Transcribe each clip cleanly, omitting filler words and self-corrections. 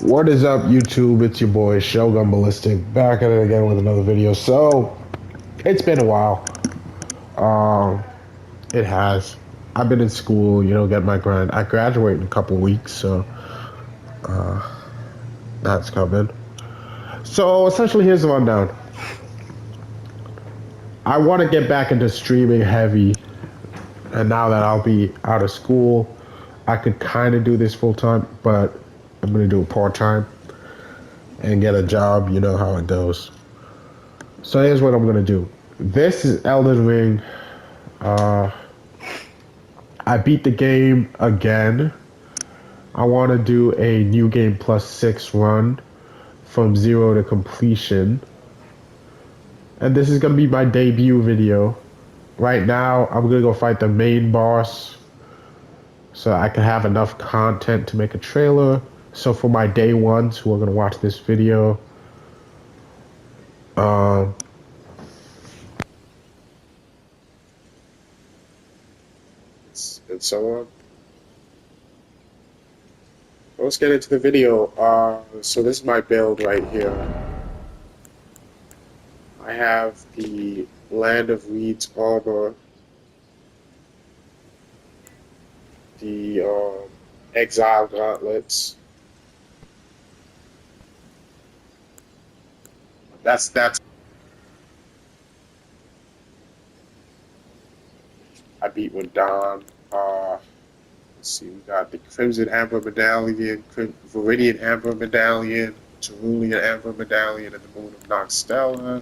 What is up, YouTube? It's your boy Shogun Ballistic back at it again with another video. So it's been a while. Um, it has. I've been in school, get my grind. I graduate in a couple weeks, so that's coming. So essentially, here's the rundown. I want to get back into streaming heavy, and now that I'll be out of school, I could kind of do this full time, but I'm gonna do it part time and get a job. You know how it goes. So here's what I'm gonna do. This is Elden Ring. Uh, I beat the game again. I want to do a new game plus 6 run from zero to completion. And this is gonna be my debut video. Right now, I'm gonna go fight the main boss so I can have enough content to make a trailer. So for my day ones who are gonna watch this video, um, and so on. Let's get into the video. So this is my build right here. I have the Land of Reed's armor, the Exile gauntlets. That's. I beat with Don. Let's see, we got the Crimson Amber Medallion, Viridian Amber Medallion, Cerulean Amber Medallion, and the Moon of Noxtella.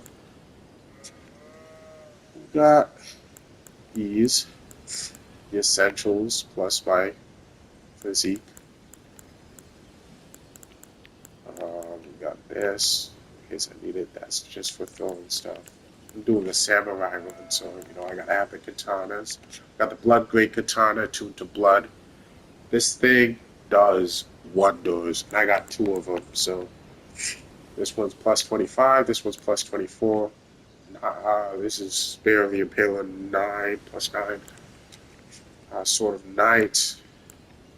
We got these, the Essentials, plus my physique. We got this, in case I need it, that's just for throwing stuff. I'm doing a samurai run, so, I gotta have the katanas. Got the Blood Great Katana, tuned to blood. This thing does wonders, and I got two of them, so this one's plus 25, this one's plus 24. This is Spear of the Impaler 9, plus 9. Sword of Night.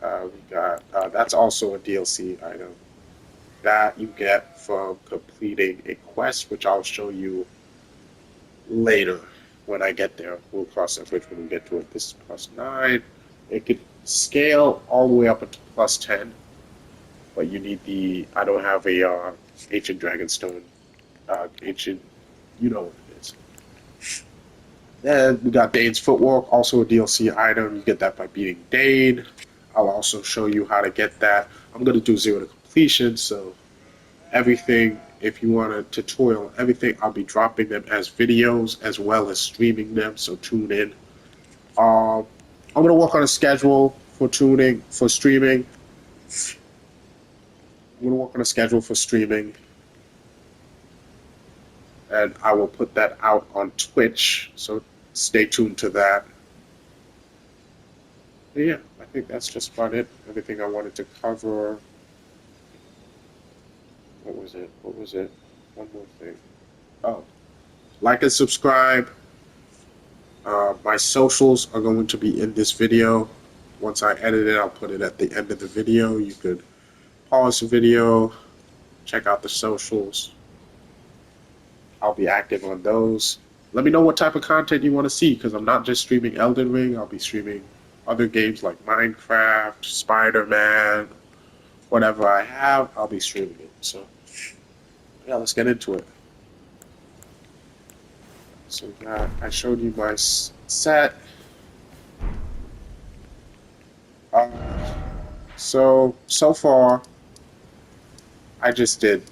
We got, that's also a DLC item that you get from completing a quest, which I'll show you later when I get there. We'll cross that bridge when we get to it. This is plus 9. It could scale all the way up to plus 10, but you need the, I don't have a Ancient Dragonstone, Ancient, you know what it is. Then we got Dane's Footwork, also a DLC item. You get that by beating Dane. I'll also show you how to get that. I'm going to do 0 to completion, so everything, if you want a tutorial, everything, I'll be dropping them as videos as well as streaming them, so tune in. I'm going to work on a schedule for streaming. I'm going to work on a schedule for streaming, and I will put that out on Twitch, so stay tuned to that. But yeah, I think that's just about it. Everything I wanted to cover. What was it? One more thing. Oh, like and subscribe. My socials are going to be in this video. Once I edit it, I'll put it at the end of the video. You could pause the video, check out the socials. I'll be active on those. Let me know what type of content you want to see, because I'm not just streaming Elden Ring. I'll be streaming other games like Minecraft, Spider-Man, whatever I have, I'll be streaming it. So yeah, let's get into it. So I showed you my set. So far, I just did,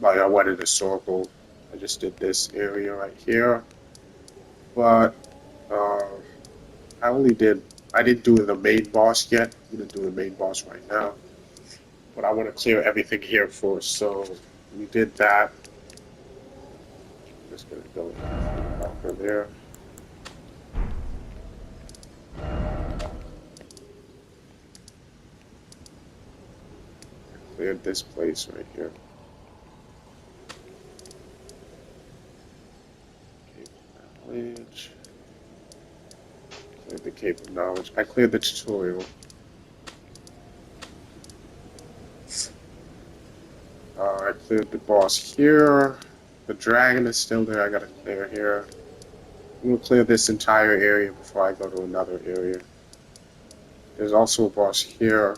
like, I went in a circle. I just did this area right here. But I didn't do the main boss yet. I'm going to do the main boss right now. But I want to clear everything here first. So we did that. I'm just going to go over there. Cleared this place right here. Knowledge. Cleared the Cape of Knowledge. I cleared the tutorial. Cleared the boss here. The dragon is still there. I gotta clear here. I'm gonna clear this entire area before I go to another area. There's also a boss here.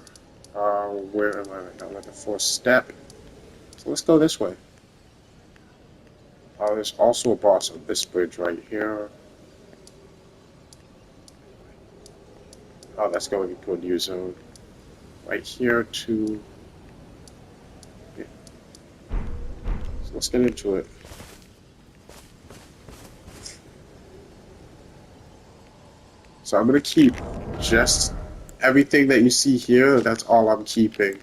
Where am I right now? I'm at the fourth step. So let's go this way. There's also a boss on this bridge right here. Oh, that's going into a new zone. Right here to... Yeah. So let's get into it. So I'm going to keep just everything that you see here. That's all I'm keeping.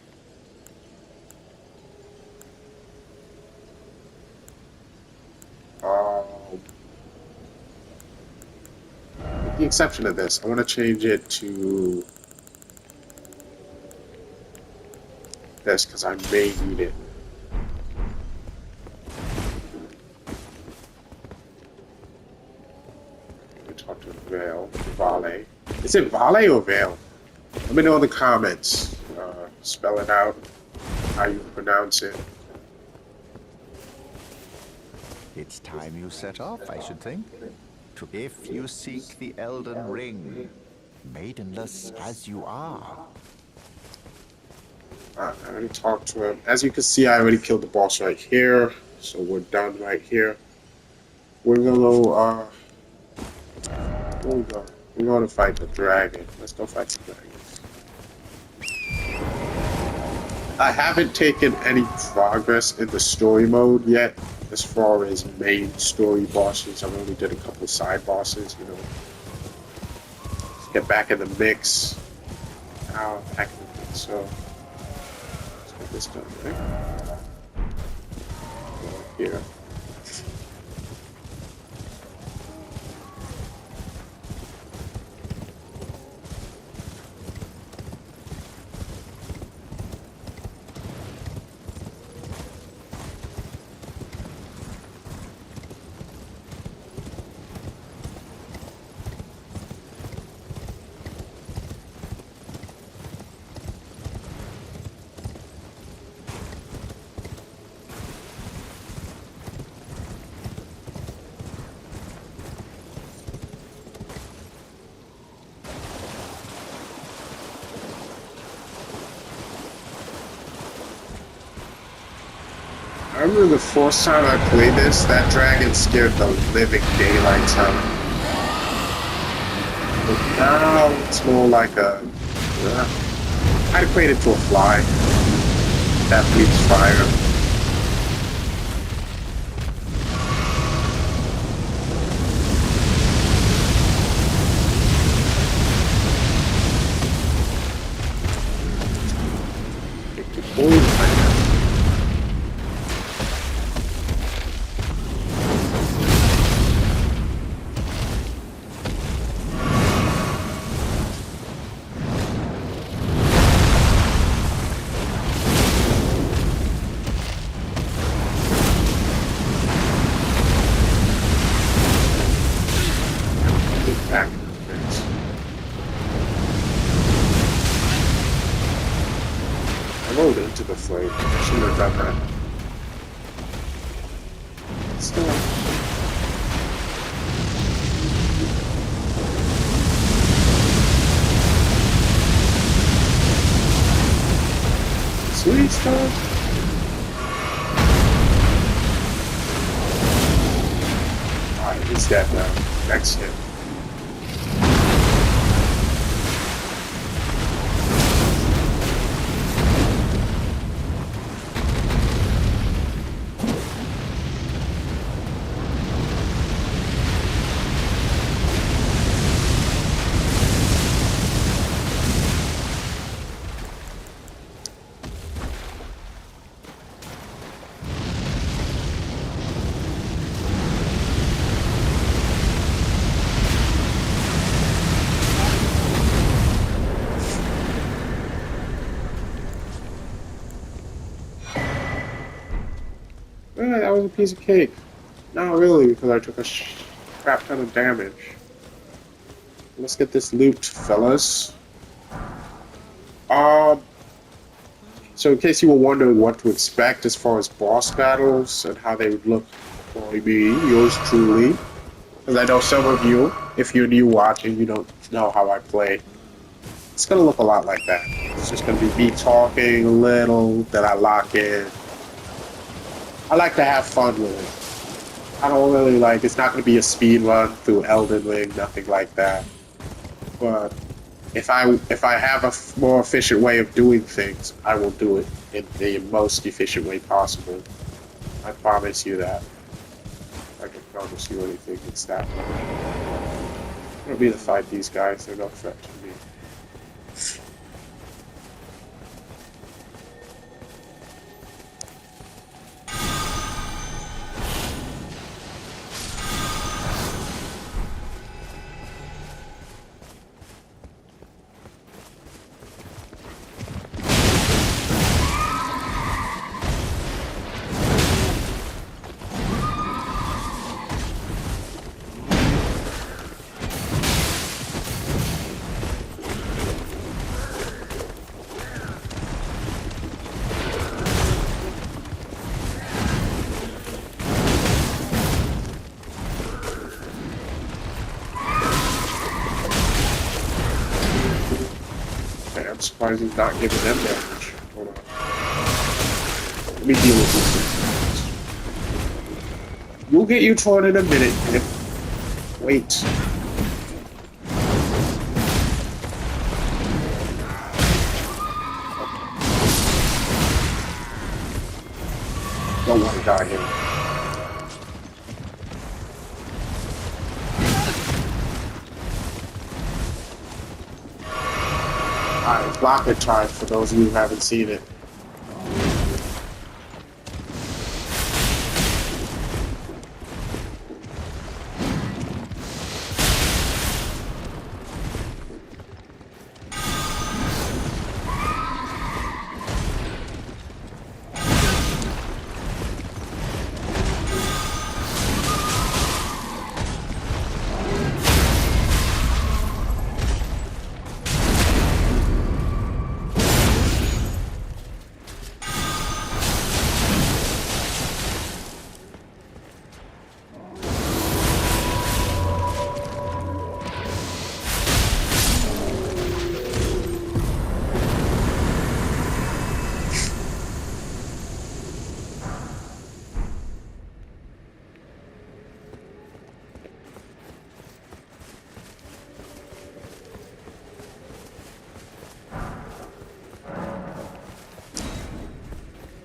With the exception of this, I want to change it to this because I may need it. Let me talk to Vale. Is it Vale or Vale? Let me know in the comments. Spell it out, how you pronounce it. It's time you set off, I should think. If you seek the Elden Ring, maidenless as you are. I already talked to him. As you can see, I already killed the boss right here, so we're done right here. We're gonna go, where we go? We're going to fight the dragon. Let's go fight some dragons. I haven't taken any progress in the story mode yet, as far as main story bosses. I've only did a couple side bosses, you know. Let's get back in the mix. Now, back in the mix, so... Let's get this done, right? Go here. I remember the first time I played this, that dragon scared the living daylights out of me. But now it's more like a... I'd equate it to a fly that breathes fire. Into the flame. I should have done that. Still. Sweet stuff. Alright, he's dead now. Next hit. Yeah, that was a piece of cake. Not really, because I took a crap ton of damage. Let's get this loot, fellas. So in case you were wondering what to expect as far as boss battles and how they would look for me, yours truly, because I know some of you, if you're new watching, you don't know how I play. It's gonna look a lot like that. It's just gonna be me talking a little, then I lock in. I like to have fun with it. I don't really like. It's not gonna be a speed run through Elden Ring, nothing like that. But if I have a more efficient way of doing things, I will do it in the most efficient way possible. I promise you that. I can promise you anything. It's that much. I don't need to fight these guys. They're no threat to me. Okay, I'm surprised he's not giving them damage. Hold on. Let me deal with this. You'll get your turn in a minute. Wait. Don't want to die here. Alright, rocket charge for those of you who haven't seen it.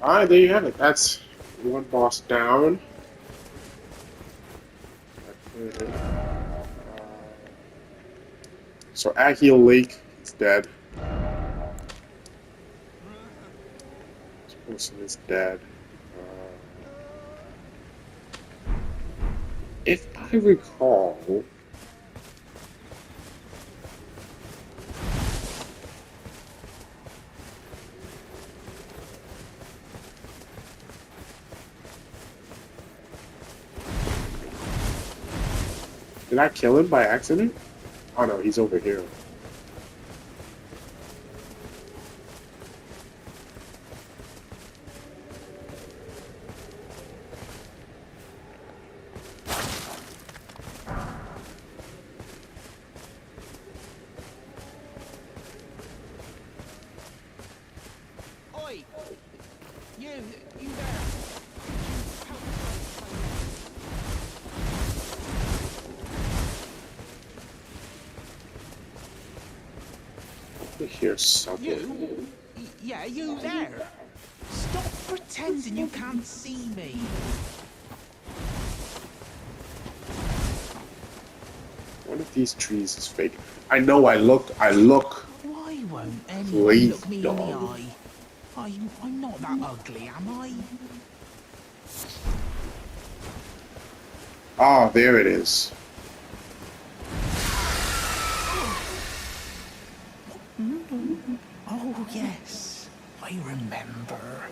Alright, there you have it. That's one boss down. So Achiel Lake is dead. This person is dead. If I recall, did I kill him by accident? Oh no, he's over here. Oi! You there! I hear something. Yeah, you there! Stop pretending you can't see me! One of these trees is fake. I know I look Why won't anyone crazy, look me in the dog. eye? I'm not that ugly, am I? Ah, there it is. Oh, yes. I remember.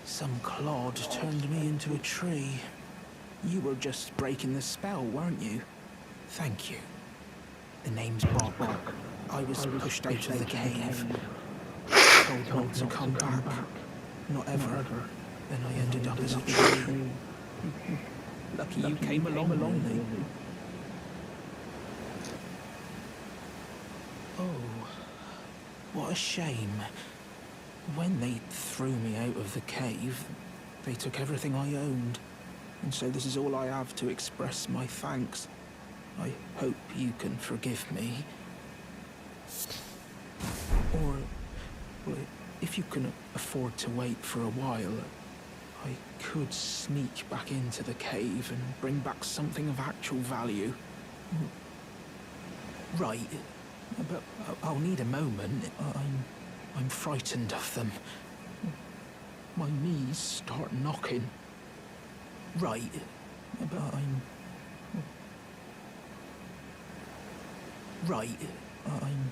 Some clod turned me into a tree. You were just breaking the spell, weren't you? Thank you. The name's Bok. I was pushed out of the cave. told not to come back. Not ever. Then I ended up as a tree. Lucky you came along, really. Oh, what a shame. When they threw me out of the cave, they took everything I owned. And so this is all I have to express my thanks. I hope you can forgive me. Or, well, if you can afford to wait for a while, I could sneak back into the cave and bring back something of actual value. Right, but I'll need a moment. I'm frightened of them. My knees start knocking. Right, but Right, I'm...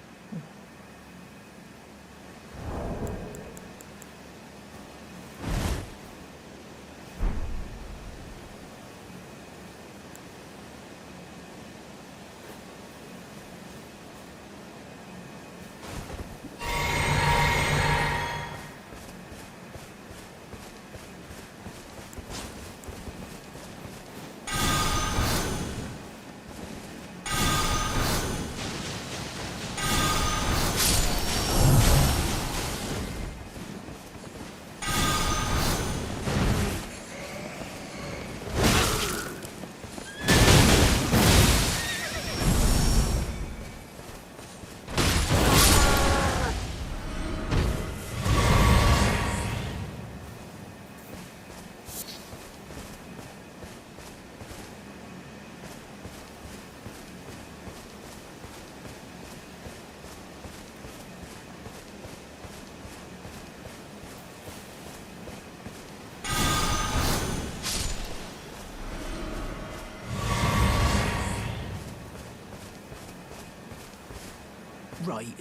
Right,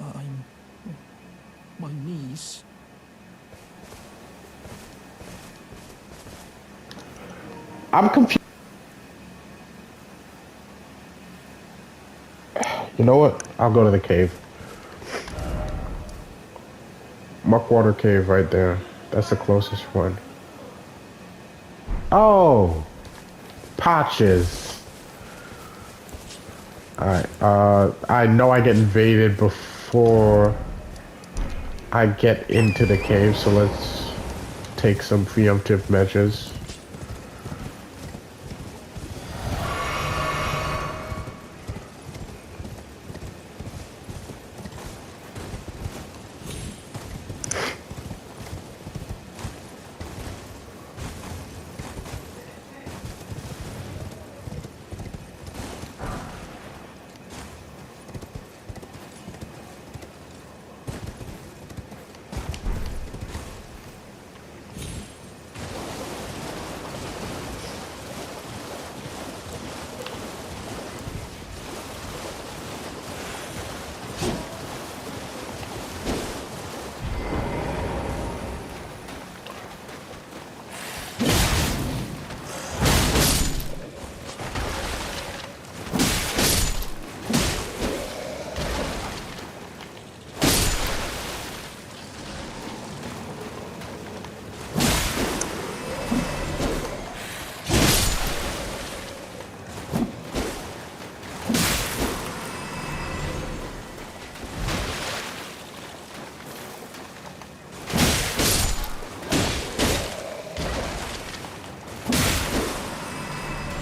I'm... My knees... I'm confused. You know what? I'll go to the cave. Muckwater Cave right there. That's the closest one. Oh! Patches. Alright, I know I get invaded before I get into the cave, so let's take some preemptive measures.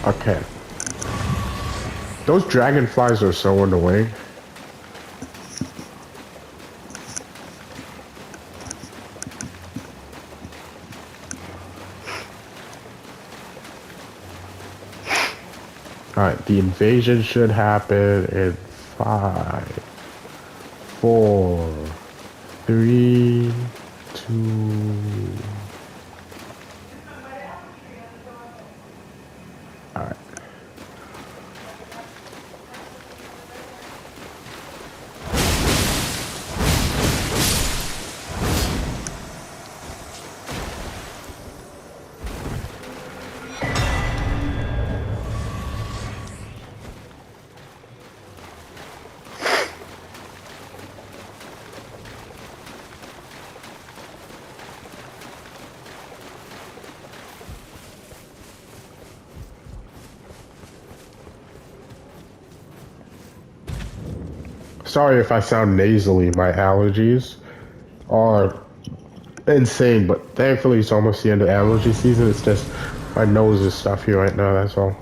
Okay. Those dragonflies are so annoying. Alright, the invasion should happen in 5, 4, 3, 2. Alright. Sorry if I sound nasally. My allergies are insane, but thankfully it's almost the end of allergy season. It's just my nose is stuffy right now, that's all.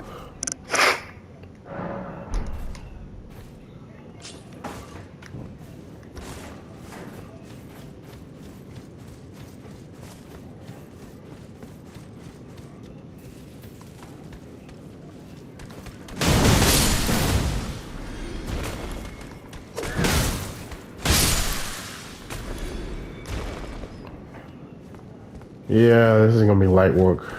Yeah, this is gonna be light work.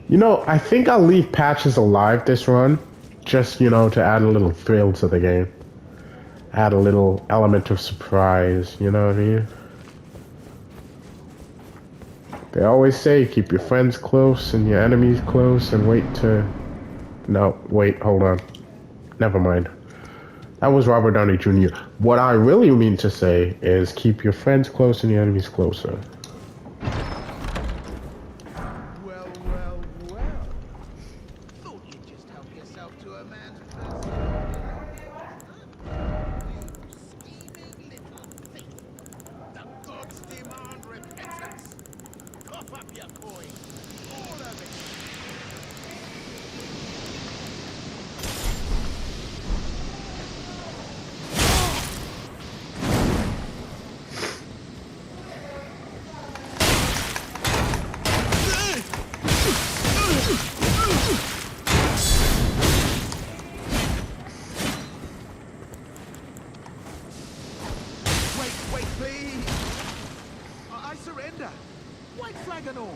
You know, I think I'll leave patches alive this run, just, you know, to add a little thrill to the game. Add a little element of surprise, you know what I mean? They always say keep your friends close and your enemies close and wait to... No, wait, hold on. Never mind. That was Robert Downey Jr. What I really mean to say is keep your friends close and your enemies closer. Well, well, well. Thought you'd just help yourself to a man's personal belongings, huh? You scheming little thief. The gods demand repentance. Cough up your coin. All of it. Wait, please. I surrender. White flag and all.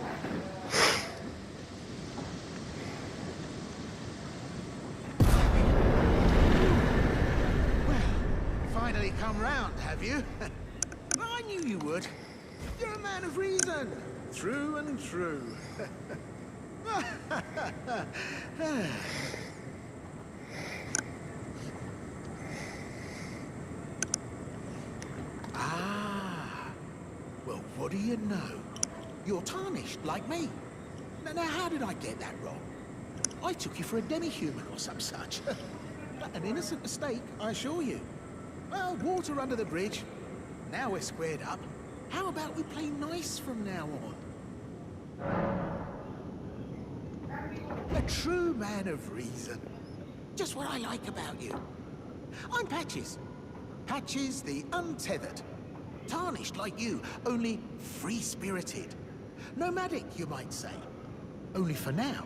Well, finally come round, have you? I knew you would. You're a man of reason. Through and through. Ah. Well, what do you know? You're tarnished, like me. Now, how did I get that wrong? I took you for a demi-human or some such. An innocent mistake, I assure you. Well, water under the bridge. Now we're squared up. How about we play nice from now on? A true man of reason. Just what I like about you. I'm Patches. Patches the untethered. Tarnished like you, only free-spirited. Nomadic, you might say. Only for now,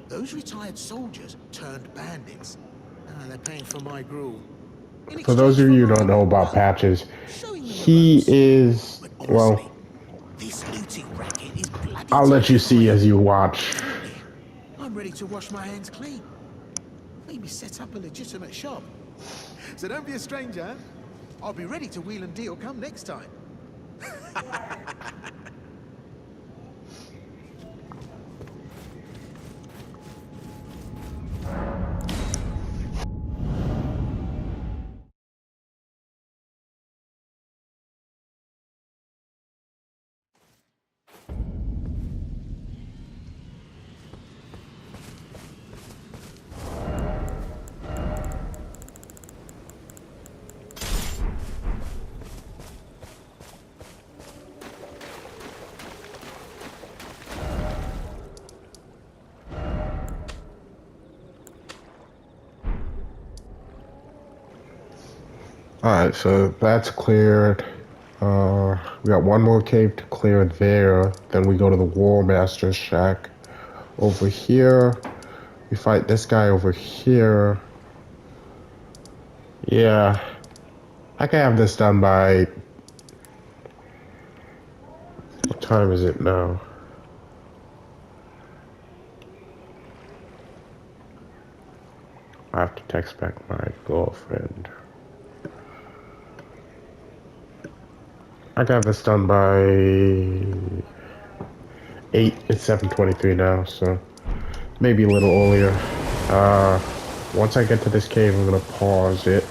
those retired soldiers turned bandits. They're paying for my gruel. In For those exchange of for you who my, don't know about well, Patches, showing me the he ropes. is, But well, honestly, this looting racket is bloody I'll let you see terrifying. as you watch. I'm ready to wash my hands clean. Maybe set up a legitimate shop. So don't be a stranger. I'll be ready to wheel and deal come next time. Alright, so that's cleared. We got one more cave to clear there. Then we go to the War Master's shack. Over here, we fight this guy over here. Yeah, I can have this done by... What time is it now? I have to text back my girlfriend. I got this done by 8. It's 7:23 now, so maybe a little earlier. Once I get to this cave, I'm gonna pause it.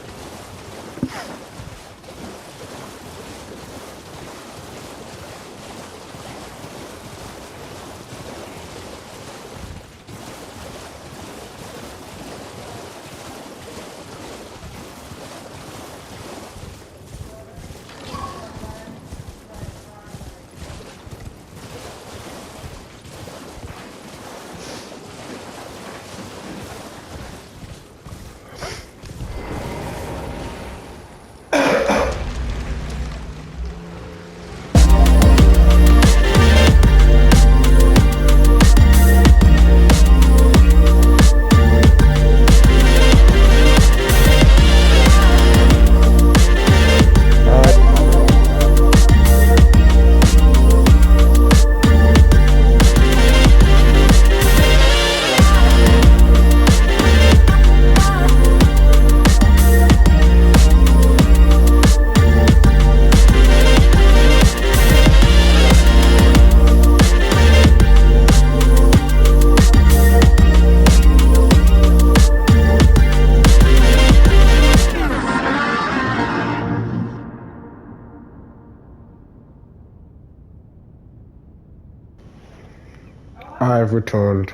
I've returned.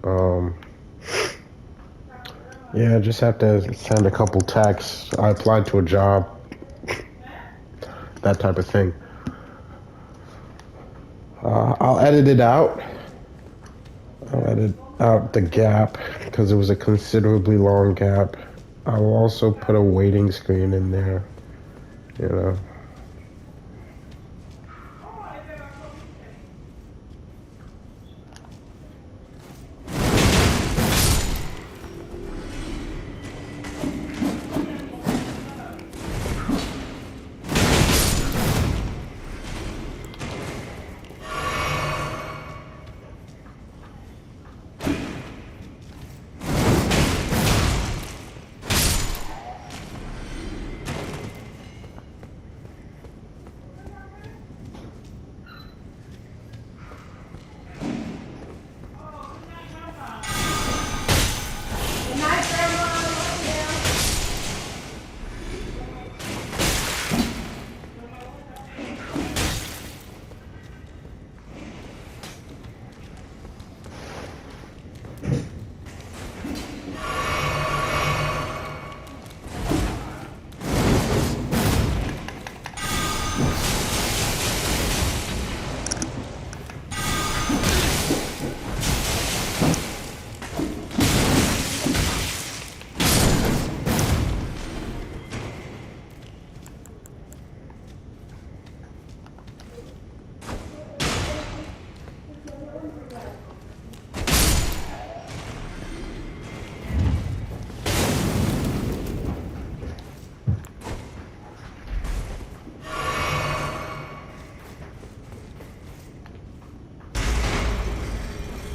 Um, yeah, I just have to send a couple texts. I applied to a job, that type of thing. I'll edit it out. I'll edit out the gap because it was a considerably long gap. I will also put a waiting screen in there, you know.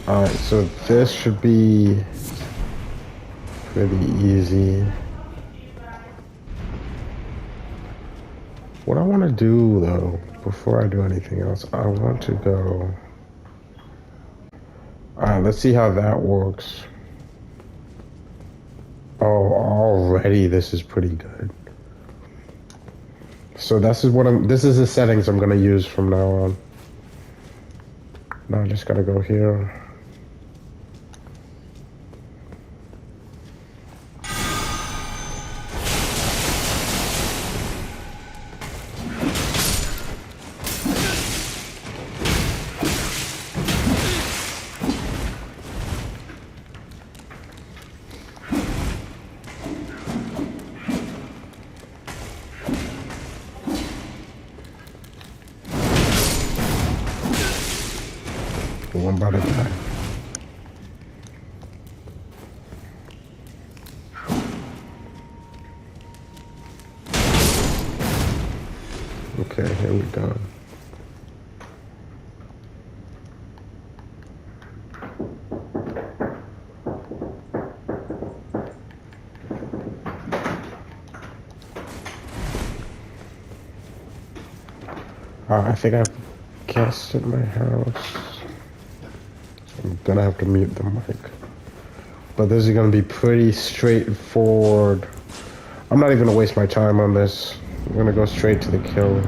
Alright, so this should be pretty easy. What I want to do, though, before I do anything else, I want to go... Alright, let's see how that works. Oh, already this is pretty good. So this is the settings I'm gonna use from now on. Now I just gotta go here. One by the time. Okay, here we go. I think I have guests in my house. I'm gonna have to mute the mic. But this is gonna be pretty straightforward. I'm not even gonna waste my time on this. I'm gonna go straight to the kill.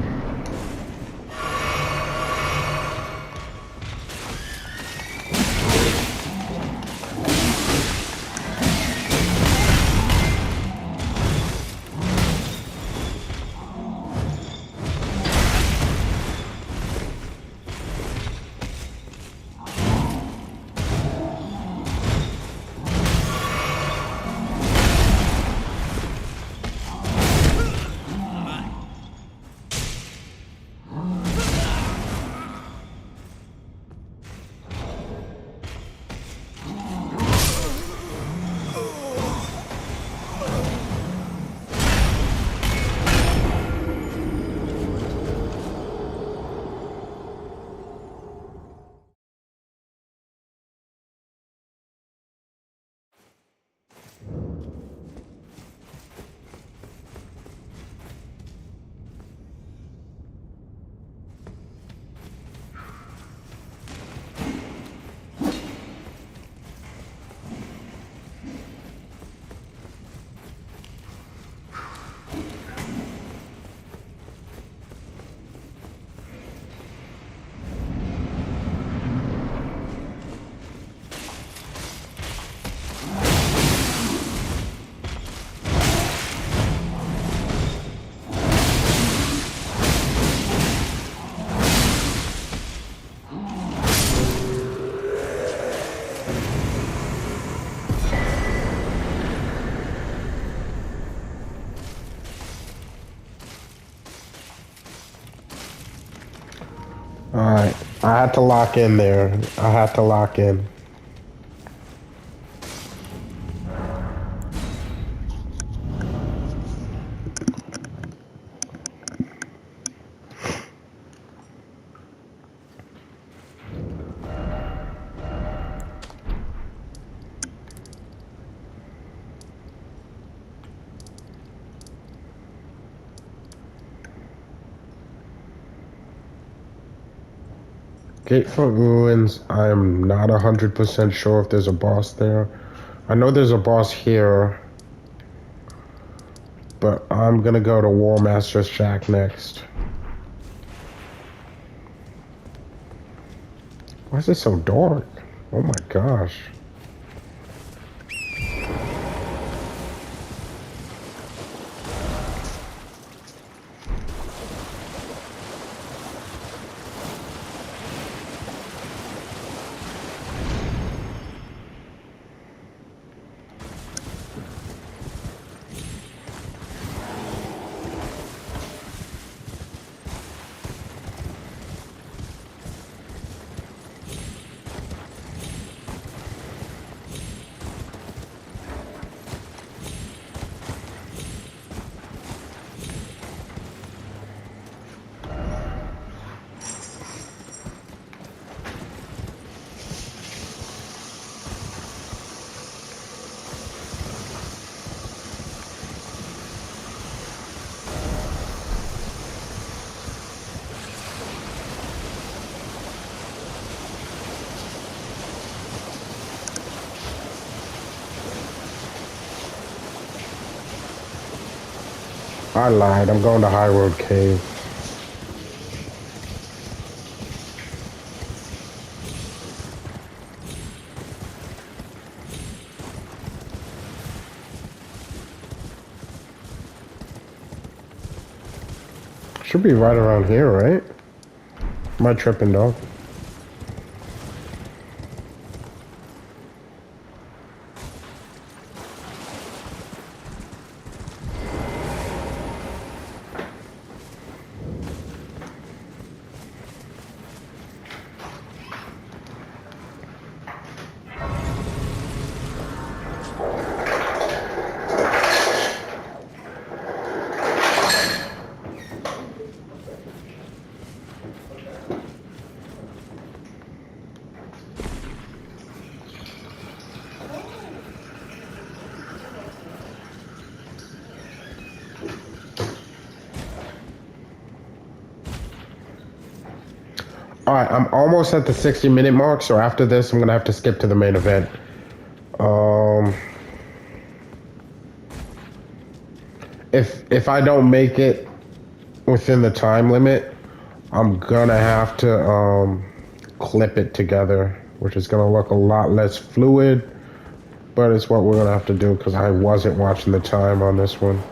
Alright, I had to lock in there. I had to lock in. Gatefront Ruins, I'm not 100% sure if there's a boss there. I know there's a boss here, but I'm gonna go to War Master's Shack next. Why is it so dark? Oh my gosh. I lied. I'm going to High Road Cave. Should be right around here, right? Am I tripping, dog? Alright, I'm almost at the 60-minute mark, so after this, I'm gonna have to skip to the main event. Um, if I don't make it within the time limit, I'm gonna have to clip it together, which is gonna look a lot less fluid, but it's what we're gonna have to do because I wasn't watching the time on this one.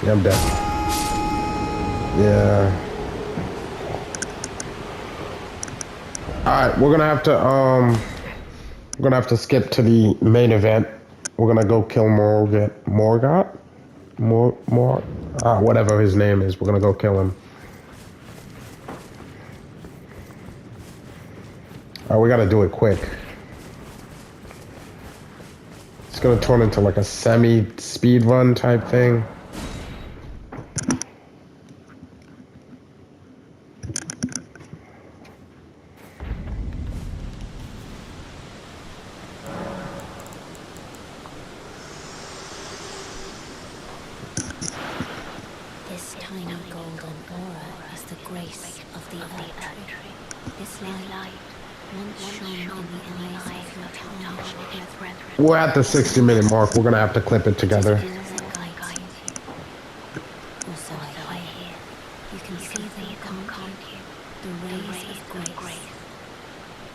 Yeah, I'm dead. Yeah. Alright, we're gonna have to skip to the main event. We're gonna go kill Morgot? Whatever his name is, we're gonna go kill him. Alright, we gotta do it quick. It's gonna turn into like a semi-speed run type thing. This tiny golden aura is the grace of the earth. This light once shone in the eyes of your tarnished brethren. We're at the 60-minute mark. We're gonna have to clip it together. Also, I hear you can see them upon you, the rays of grace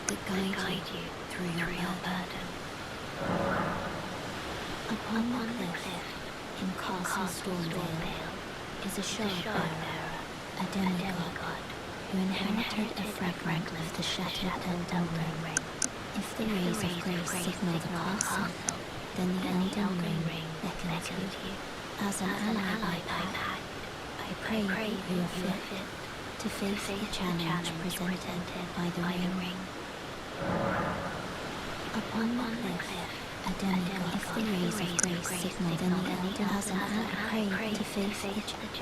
that guide you through your burden. Upon the cliff in Castle Stormvale is a shard-bearer, a demigod, who inherited a fragment of the shattered Elden Ring. If the rays of grace signal the castle, then the Elden Ring beckons you. As an ally by pact, I pray you are fit to face the challenge presented by the ring. Upon the cliff, a demigod, if the rays of grace signal, then the Elden as an ally pray to face the challenge.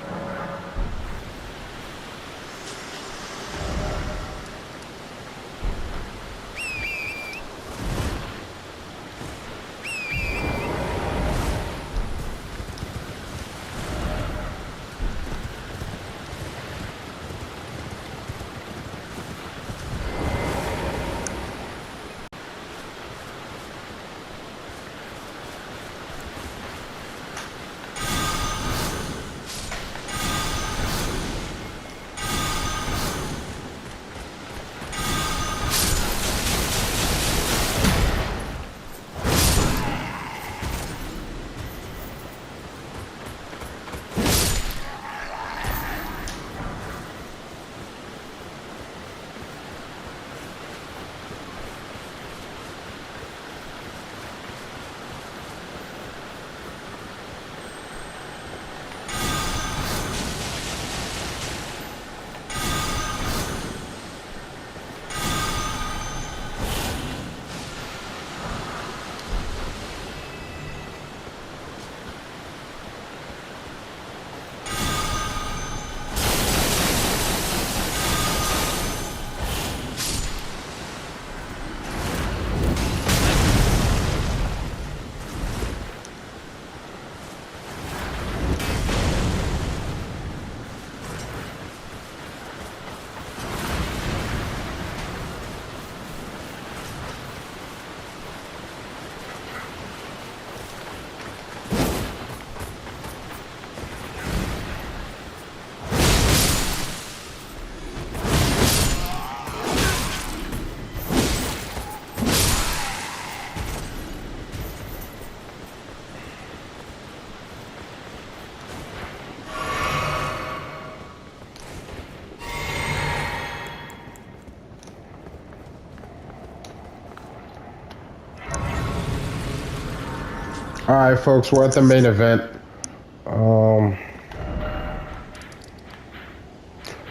Alright, folks, we're at the main event.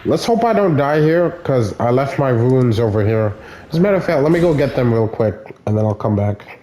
Let's hope I don't die here, because I left my runes over here. As a matter of fact, let me go get them real quick, and then I'll come back.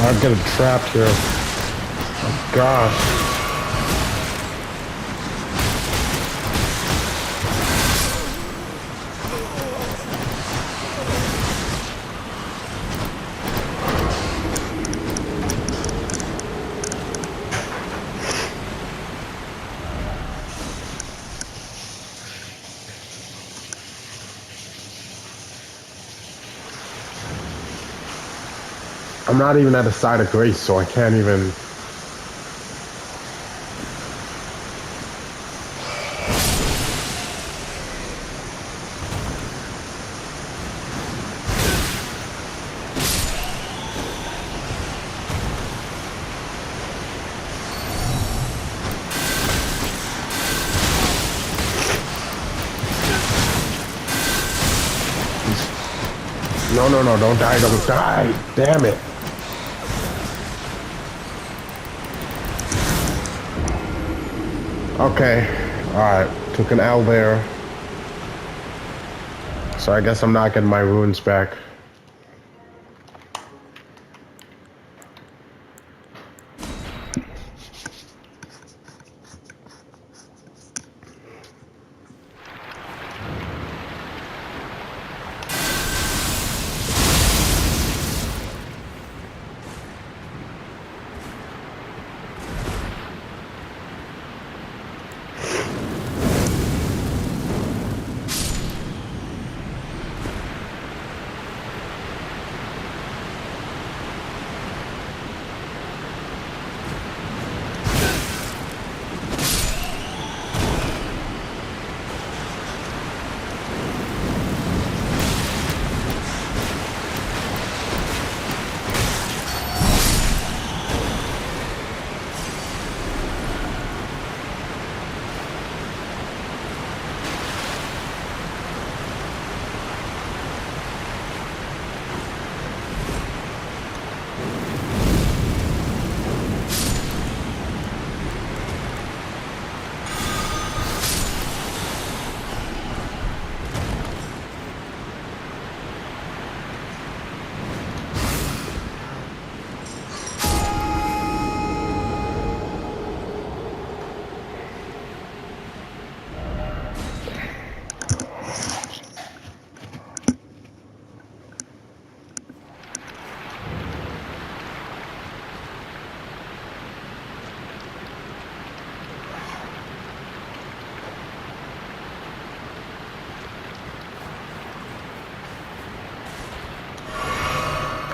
Oh, I'm getting trapped here. Oh, gosh. I'm not even at the side of grace, so I can't even. No, no, no, don't die, don't die. Damn it. Okay, alright. Took an L there. So I guess I'm not getting my runes back.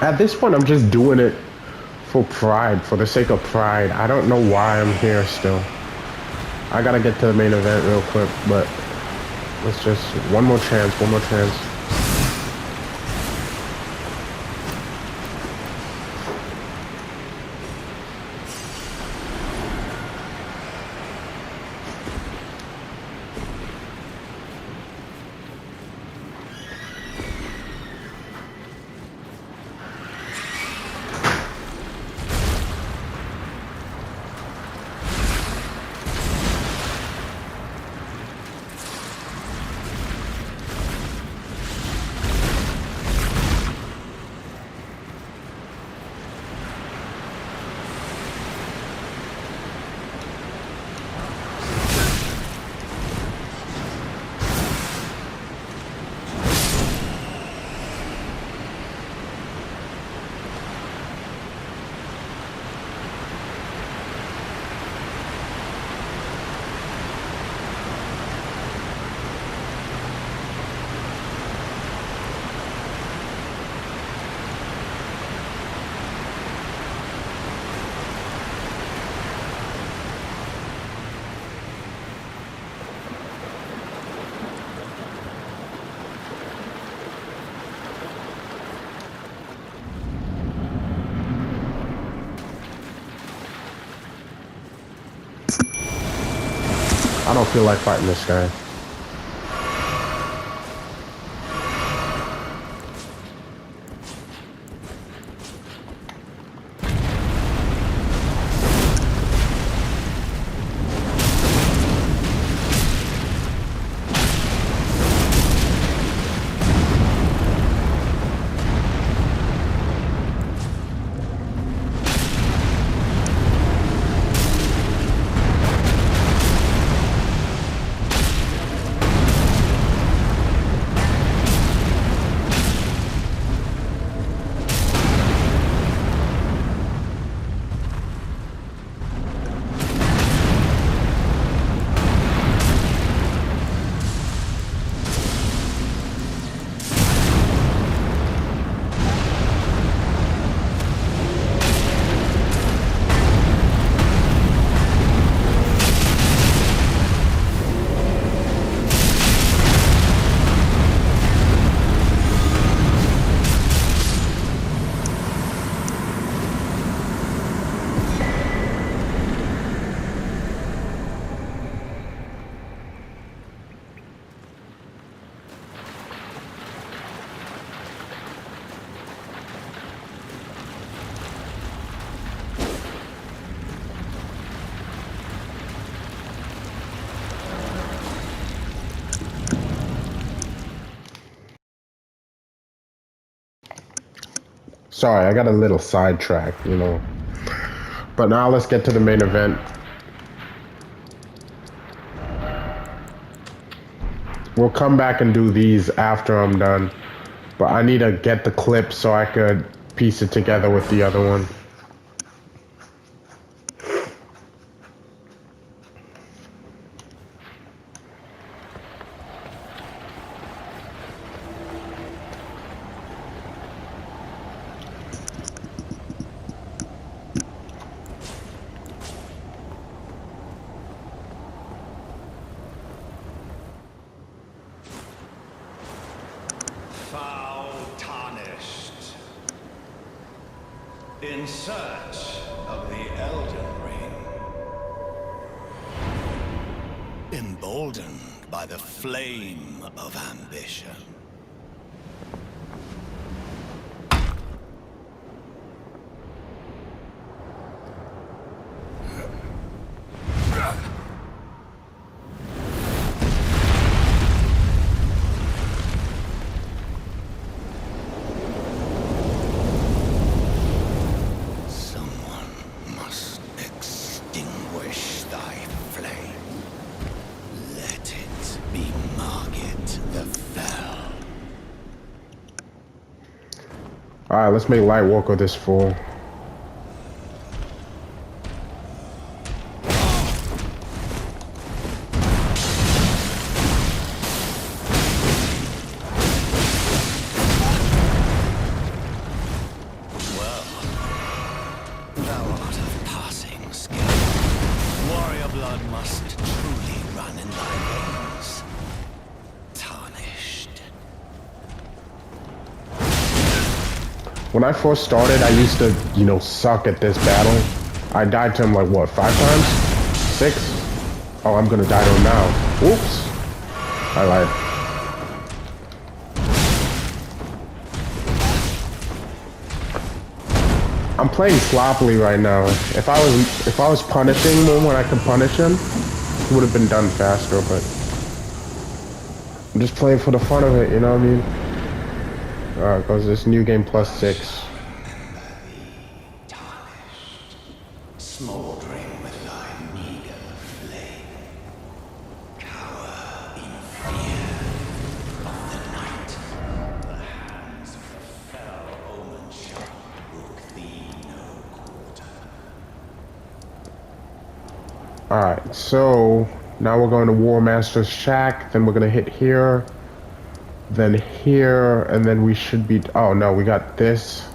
At this point, I'm just doing it for pride, for the sake of pride. I don't know why I'm here still. I gotta get to the main event real quick, but let's just one more chance, one more chance. I don't feel like fighting this guy. Sorry, I got a little sidetracked, you know. But now let's get to the main event. We'll come back and do these after I'm done. But I need to get the clip so I could piece it together with the other one. Foul tarnished. In search of the Elden Ring. Emboldened by the flame of ambition. Alright, let's make light work of this fool. When I first started, I used to, you know, suck at this battle. I died to him like, what, 5 times? 6? Oh, I'm gonna die to him now. Oops. I lied. I'm playing sloppily right now. If I was punishing him when I could punish him, it would have been done faster, but I'm just playing for the fun of it, you know what I mean? Alright, goes this new game +6. Smoldering with thy meager flame. Cower in fear of the night. The hands of the fell omen shall brook thee no quarter. Alright, so now we're going to War Master's Shack, then we're gonna hit here. Then here, and then we should be... Oh, no, we got this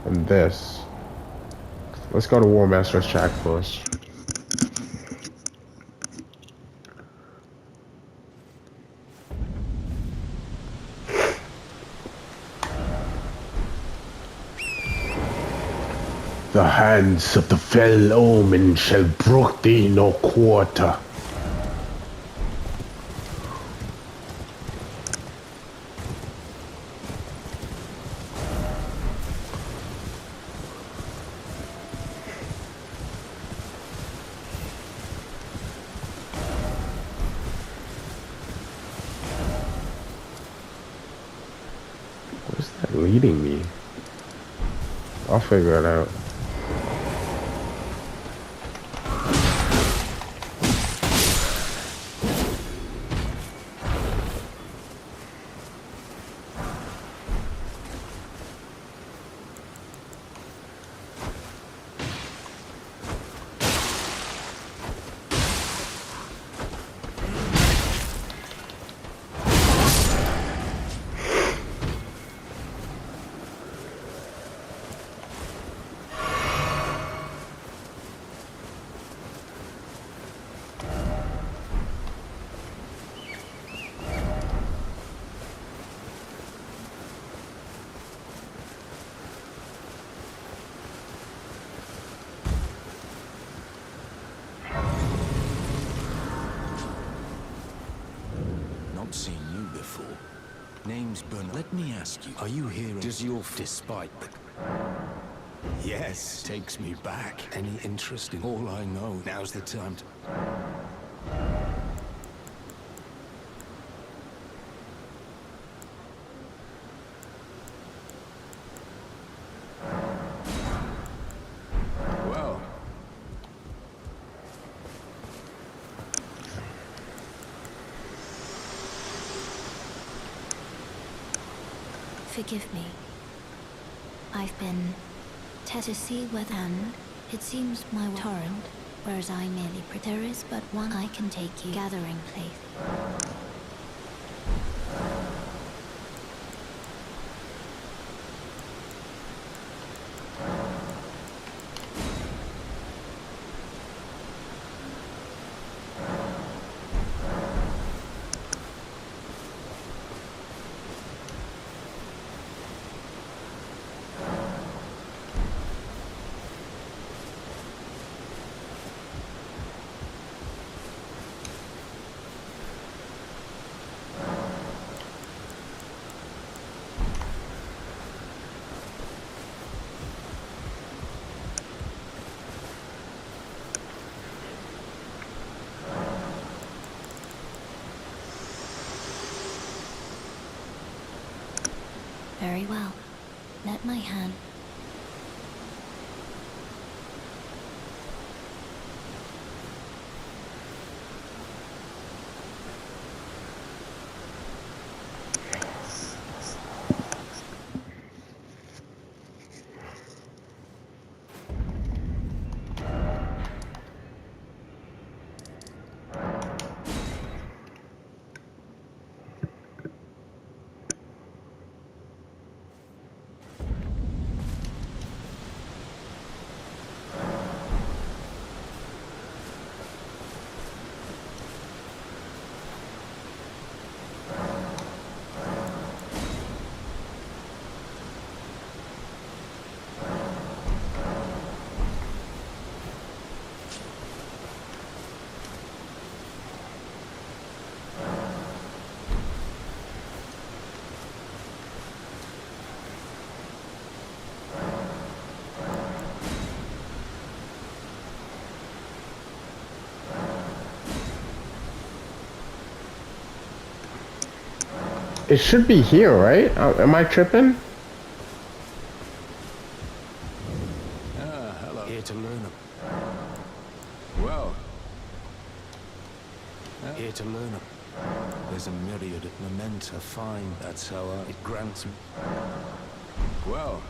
and this. Let's go to War Master's Shack first. The hands of the fell omen shall brook thee no quarter. Where's that leading me? I'll figure it out. Not seen you before. Name's Bernard. Let me ask you, are you here does your despite the... Yes, takes me back. Any interest in all I know? Now's the time to... Forgive me. I've been to see whether, and it seems my torrent, whereas I merely there is but one I can take you gathering place. Very well. Let my hand. It should be here, right? Am I tripping? Hello. Here to learn. Well. Here to learn. There's a myriad of mementa find. That's how it grants me. Well.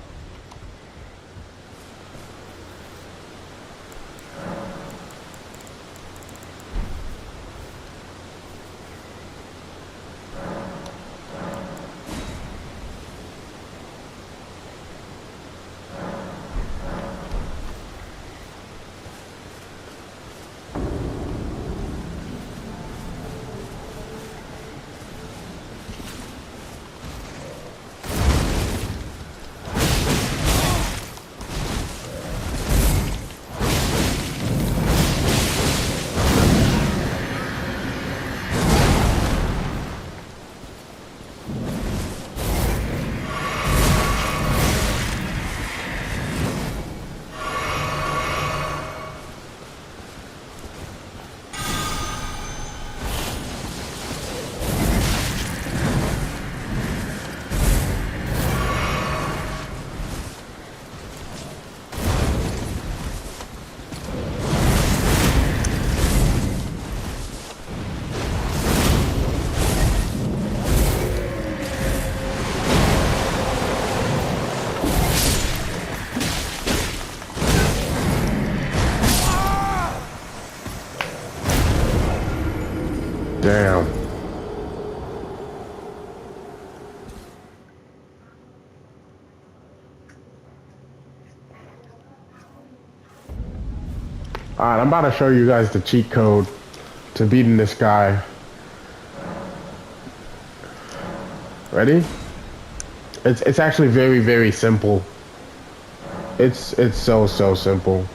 Damn. Alright, I'm about to show you guys the cheat code to beating this guy. Ready? It's actually very, very simple. It's so simple.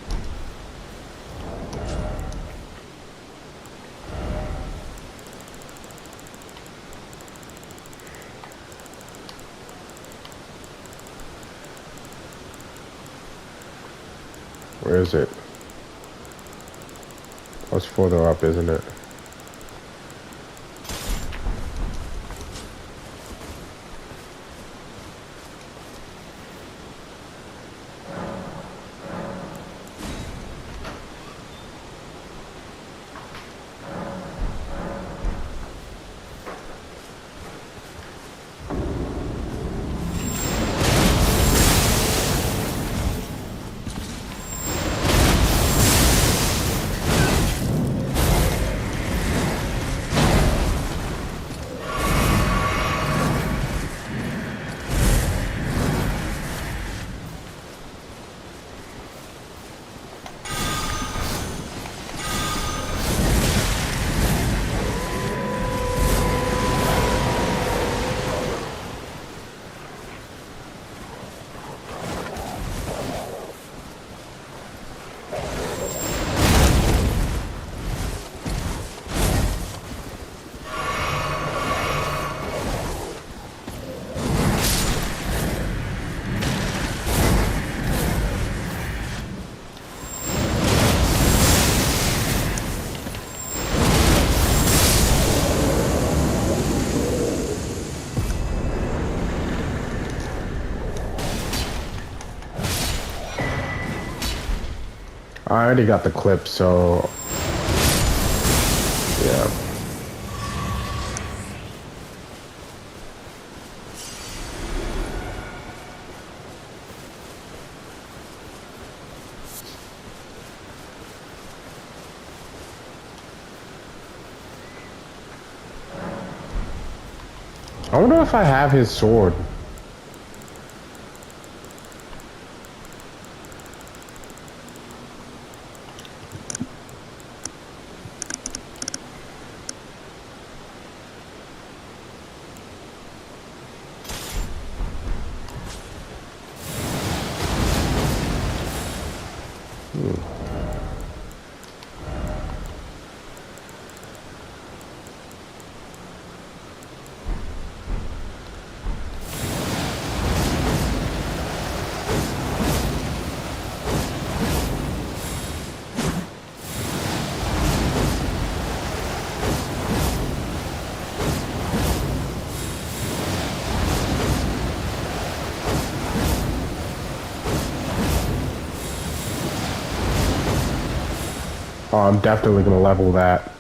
Where is it? Oh, it's further up, isn't it? I already got the clip, so yeah. I wonder if I have his sword. Oh, I'm definitely gonna level that.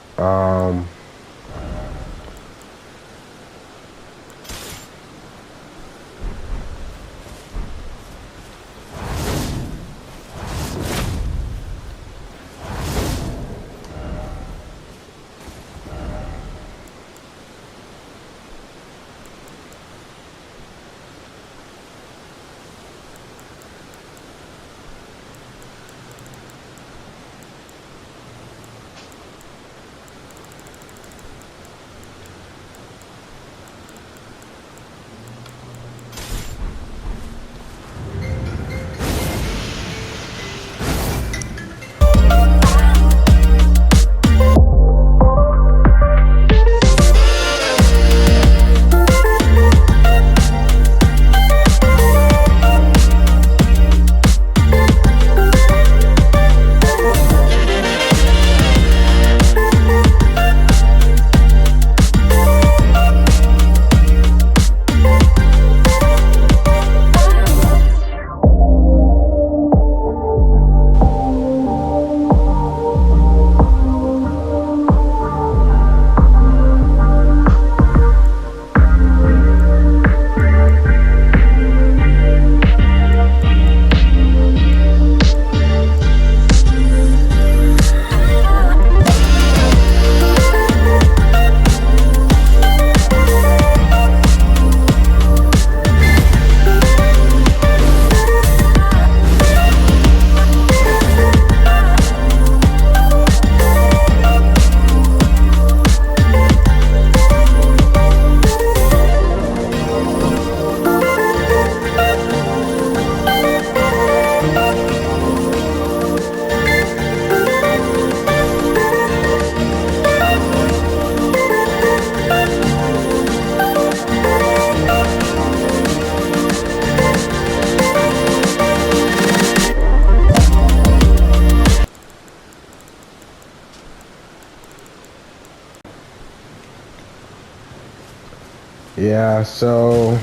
Yeah, so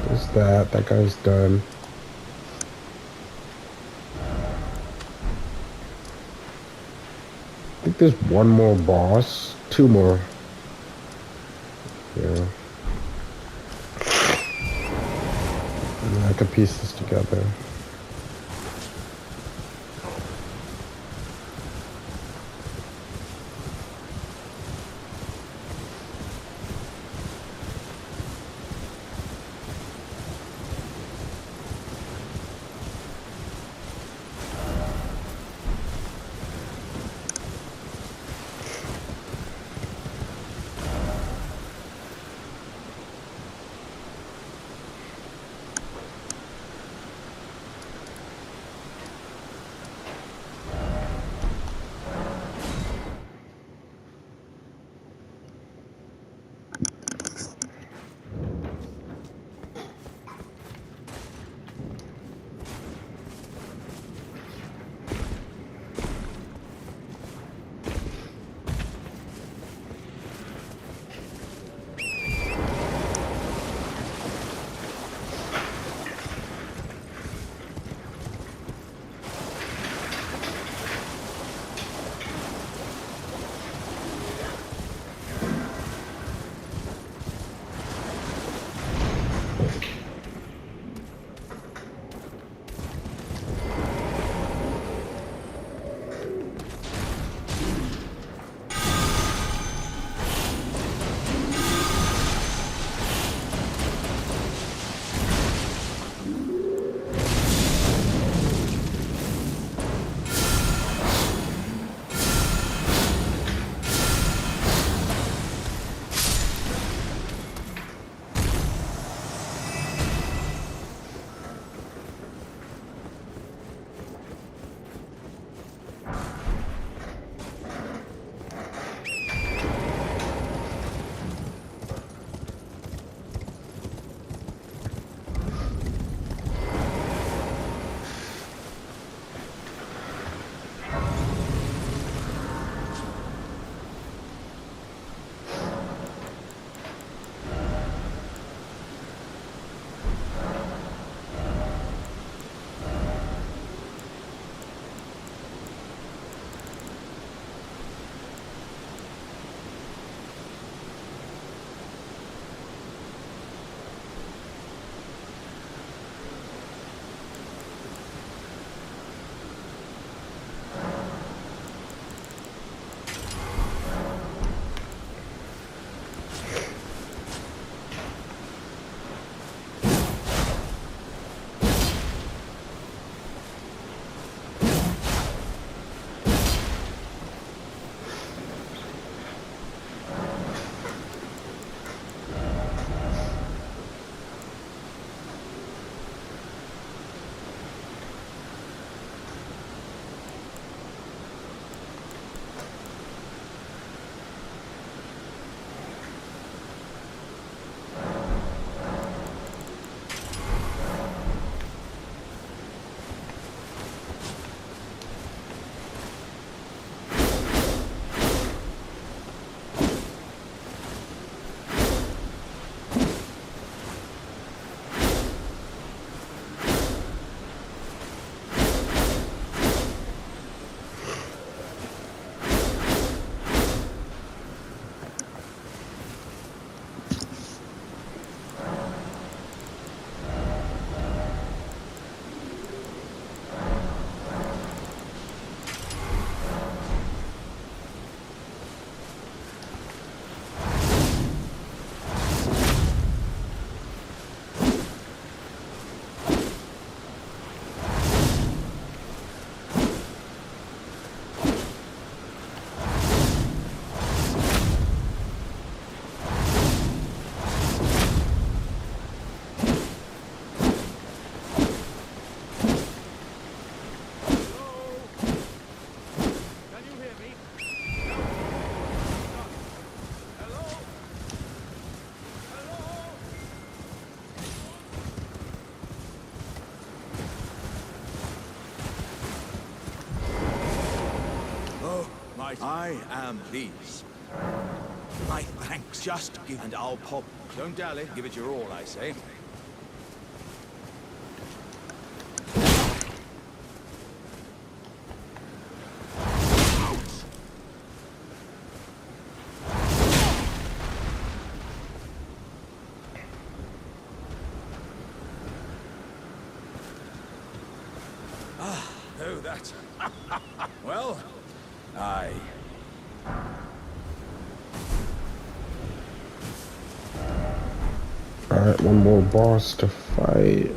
there's that. That guy's done. I think there's one more boss. Two more. Yeah. And I can piece this together. right. I am pleased. My thanks. Just give, and I'll pop. Don't dally. Give it your all, I say. Oh, that. Well, I. Alright, one more boss to fight.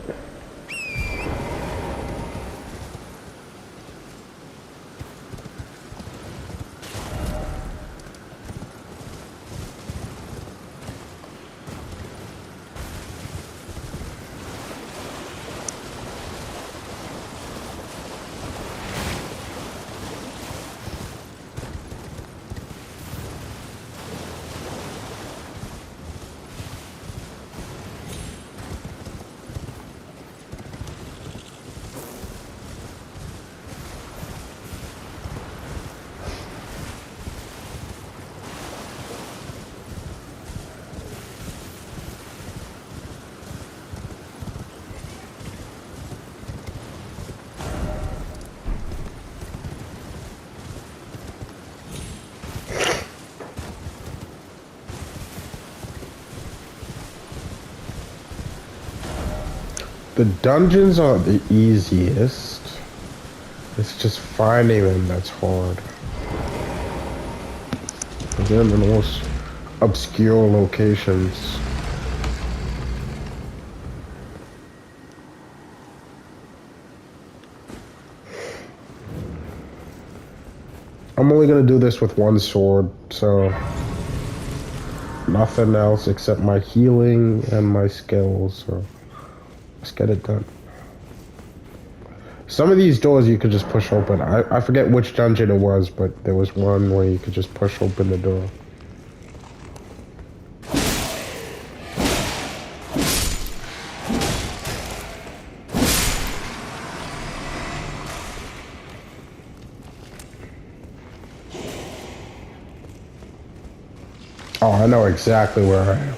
The dungeons are the easiest. It's just finding them that's hard. They're in the most obscure locations. I'm only gonna do this with one sword, so nothing else except my healing and my skills, so let's get it done. Some of these doors you could just push open. I forget which dungeon it was, but there was one where you could just push open the door. Oh, I know exactly where I am.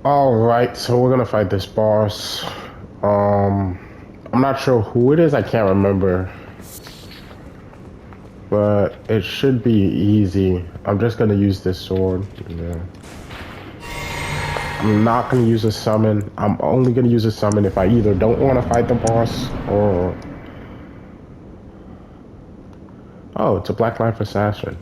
Alright, so we're gonna fight this boss. I'm not sure who it is, I can't remember. But it should be easy. I'm just gonna use this sword. Yeah. I'm not gonna use a summon. I'm only gonna use a summon if I either don't want to fight the boss or... Oh, it's a Black Life Assassin.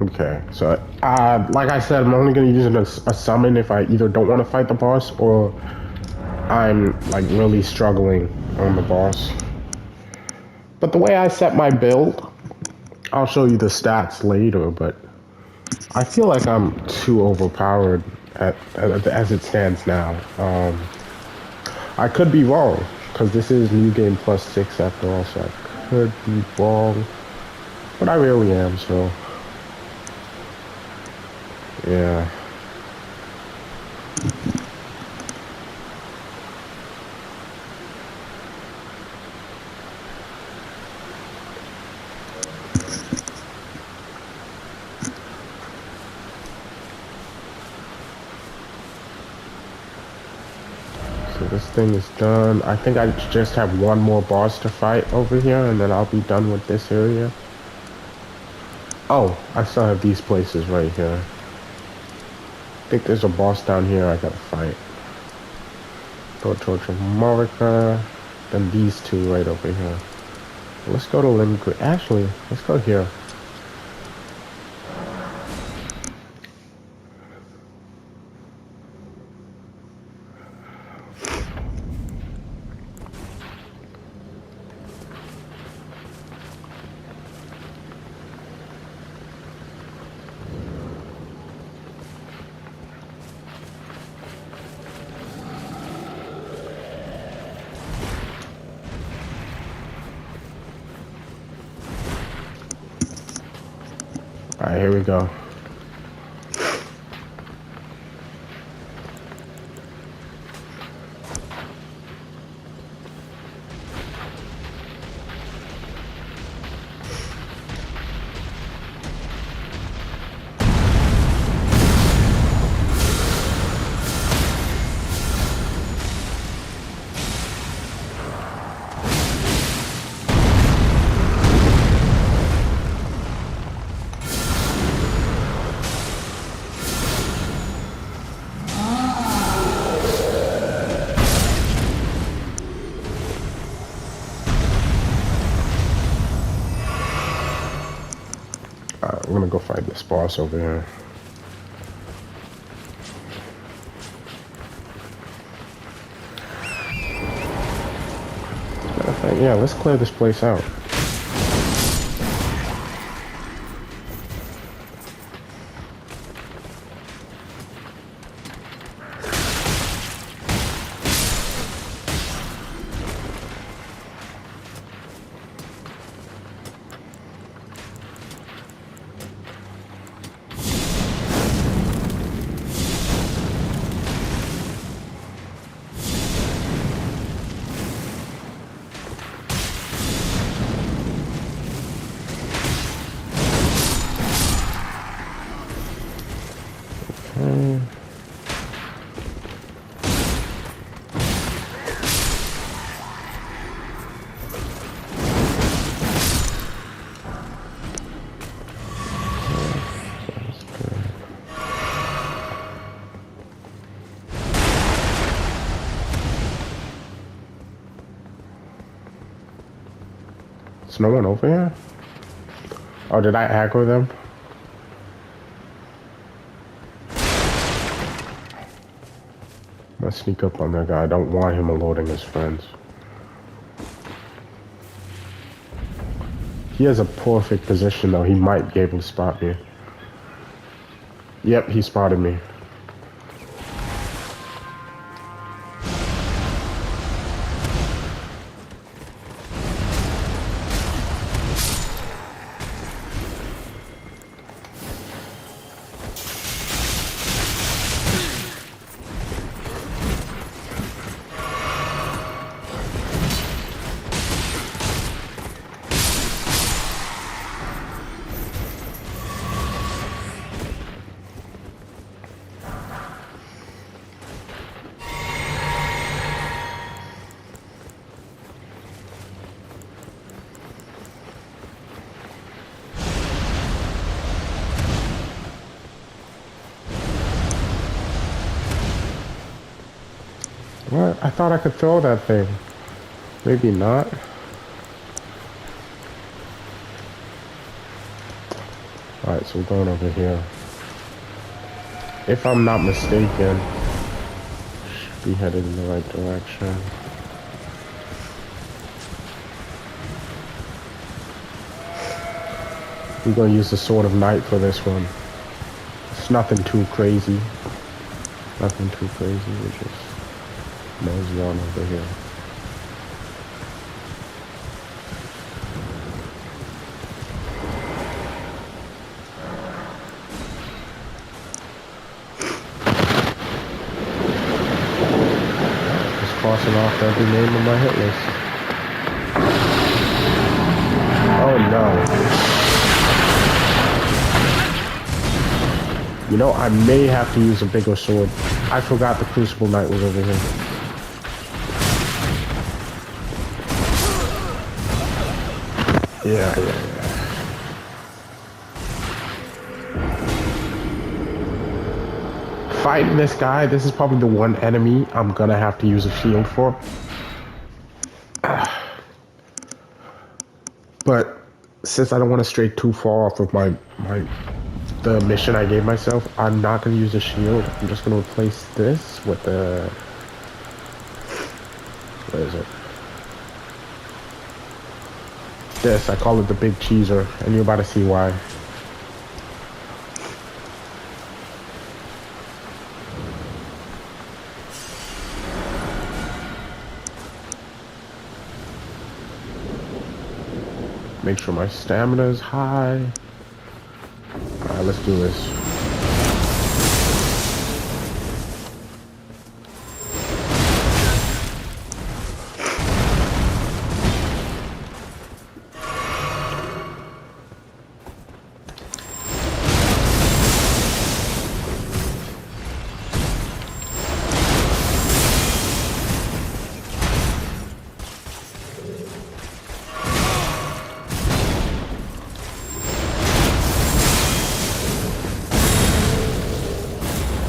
Okay, so like I said, I'm only gonna use a summon if I either don't want to fight the boss or I'm like really struggling on the boss. But the way I set my build, I'll show you the stats later, but I feel like I'm too overpowered as it stands now. I could be wrong, because this is New Game Plus 6 after all, so I could be wrong. But I really am, so... yeah. So this thing is done. I think I just have one more boss to fight over here, and then I'll be done with this area. Oh, I still have these places right here. I think there's a boss down here I gotta fight. Go towards Marika, then these two right over here. Let's go to Lindgren. Actually, let's go here. Alright, here we go. I'm gonna go fight this boss over here. Yeah, let's clear this place out. Is no one over here? Oh, did I aggro them? I'm gonna sneak up on that guy. I don't want him alerting his friends. He has a perfect position though. He might be able to spot me. Yep, he spotted me. What? I thought I could throw that thing. Maybe not. Alright, so we're going over here. If I'm not mistaken. be headed in the right direction. We're gonna use the Sword of Night for this one. It's nothing too crazy. Nothing too crazy. We just mosey on over here. Just crossing off every name on my hit list. Oh no. You know, I may have to use a bigger sword. I forgot the Crucible Knight was over here. Yeah. Fighting this guy, this is probably the one enemy I'm gonna have to use a shield for. But since I don't want to stray too far off of the mission I gave myself, I'm not gonna use a shield. I'm just gonna replace this with the... What is it? This, I call it the Big Cheeser, and you're about to see why. Make sure my stamina is high. Alright, let's do this.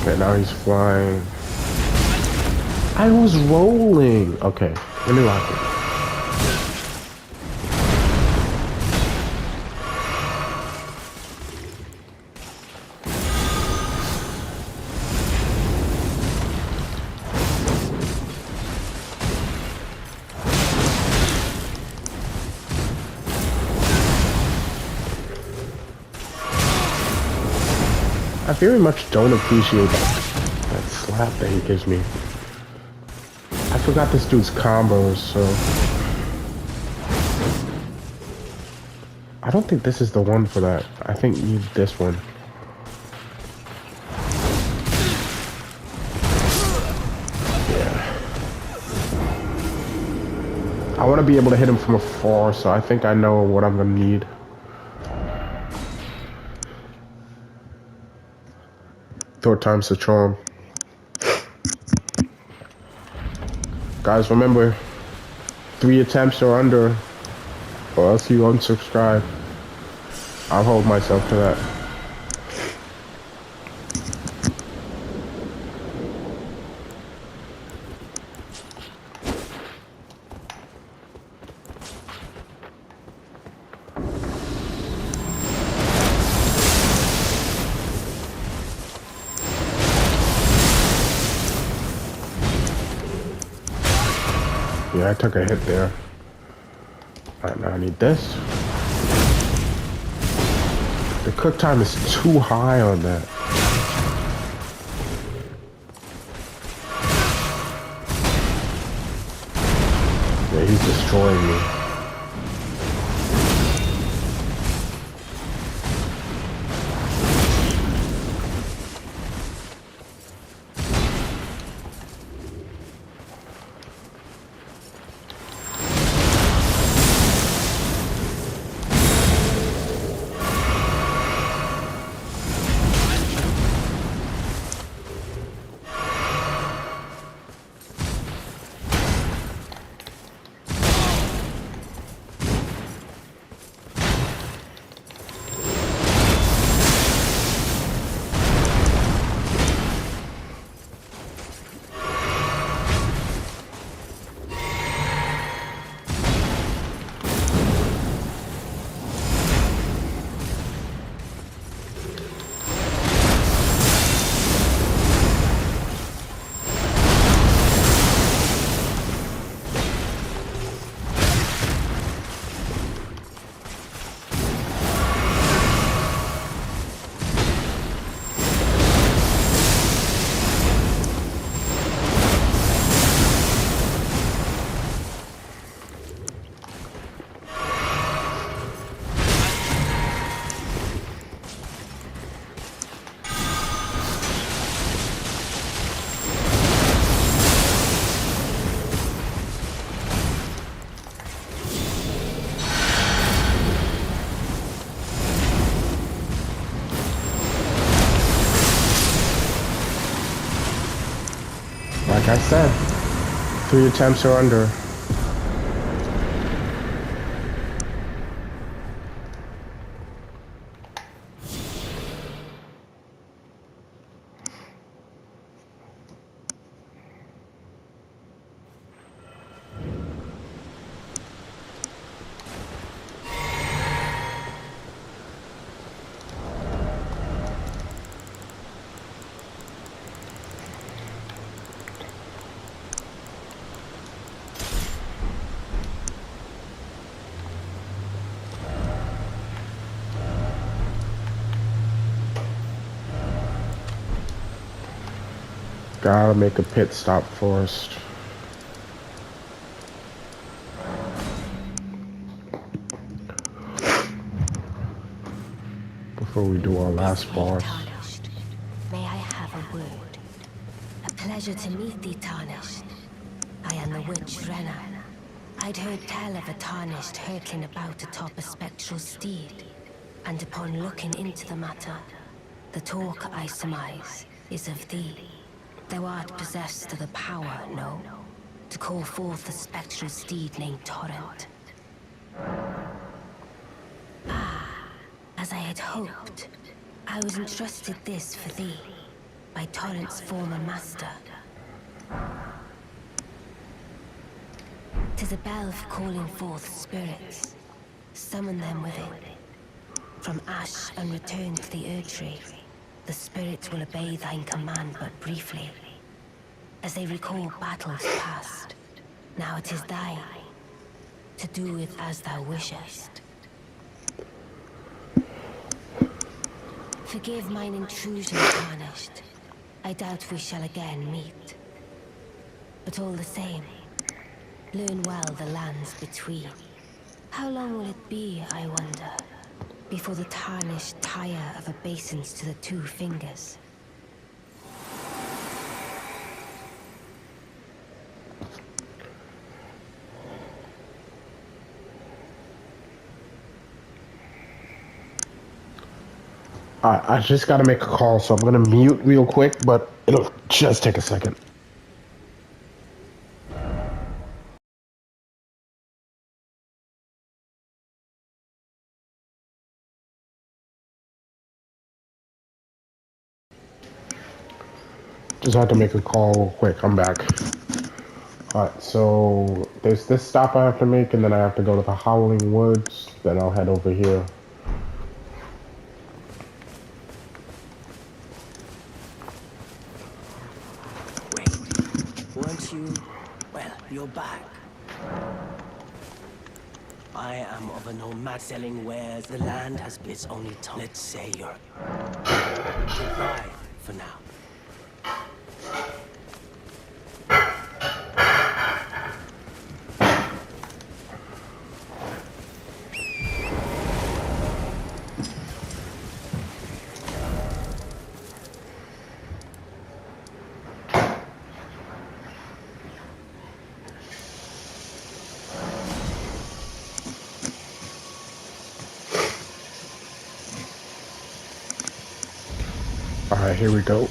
Okay, now he's flying. I was rolling. Okay, let me lock it. I very much don't appreciate that slap that he gives me. I forgot this dude's combos, so... I don't think this is the one for that. I think you need this one. Yeah. I want to be able to hit him from afar, so I think I know what I'm going to need. Third time's the charm. Guys, remember, 3 attempts or under, or else you unsubscribe. I'll hold myself to that. Yeah, I took a hit there. Alright, now I need this. The cook time is too high on that. Yeah, he's destroying me. Like I said, 3 attempts or under. Gotta make a pit stop first. Before we do our last boss. Tarnished, may I have a word? A pleasure to meet thee, Tarnished. I am the witch Renna. I'd heard tell of a Tarnished hurtling about atop a spectral steed, and upon looking into the matter, the talk, I surmise, is of thee. Thou art possessed of the power, no? To call forth the spectral steed named Torrent. As I had hoped, I was entrusted this for thee, by Torrent's former master. 'Tis a bell for calling forth spirits. Summon them with it. From ash and return to the Erdtree, the spirits will obey thine command but briefly, as they recall battles past. Now it is thine, to do with as thou wishest. Forgive mine intrusion, Tarnished. I doubt we shall again meet. But all the same, learn well the lands between. How long will it be, I wonder, before the Tarnished tire of obeisance to the 2 fingers? I just gotta make a call, so I'm gonna mute real quick, but it'll just take a second. Just had to make a call real quick. I'm back. Alright, so there's this stop I have to make, and then I have to go to the Howling Woods. Then I'll head over here. Wait, weren't you? Well, you're back. I am of a nomad selling wares. The land has been its only tongue. Let's say you're... Goodbye for now. Alright, here we go.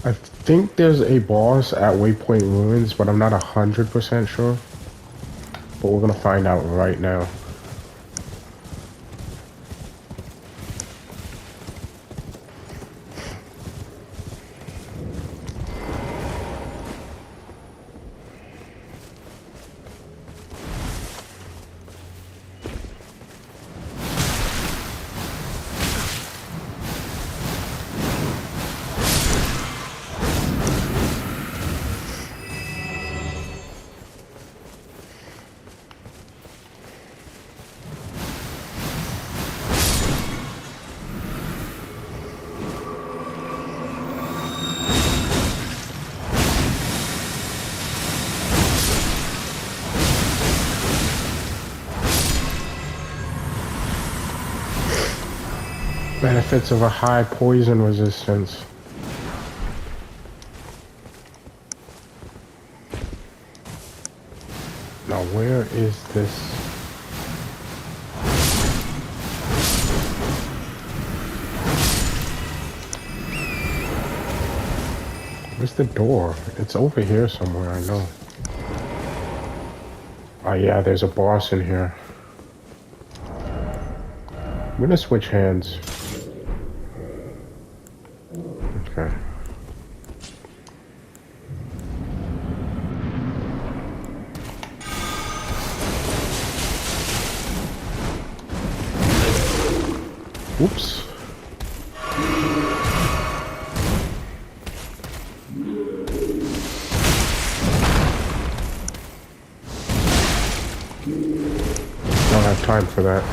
I think there's a boss at Waypoint Ruins, but I'm not 100% sure. But we're gonna find out right now. Benefits of a high poison resistance. Now where is this? Where's the door? It's over here somewhere, I know. Oh yeah, there's a boss in here. I'm gonna switch hands. Okay. Oops. Don't have time for that.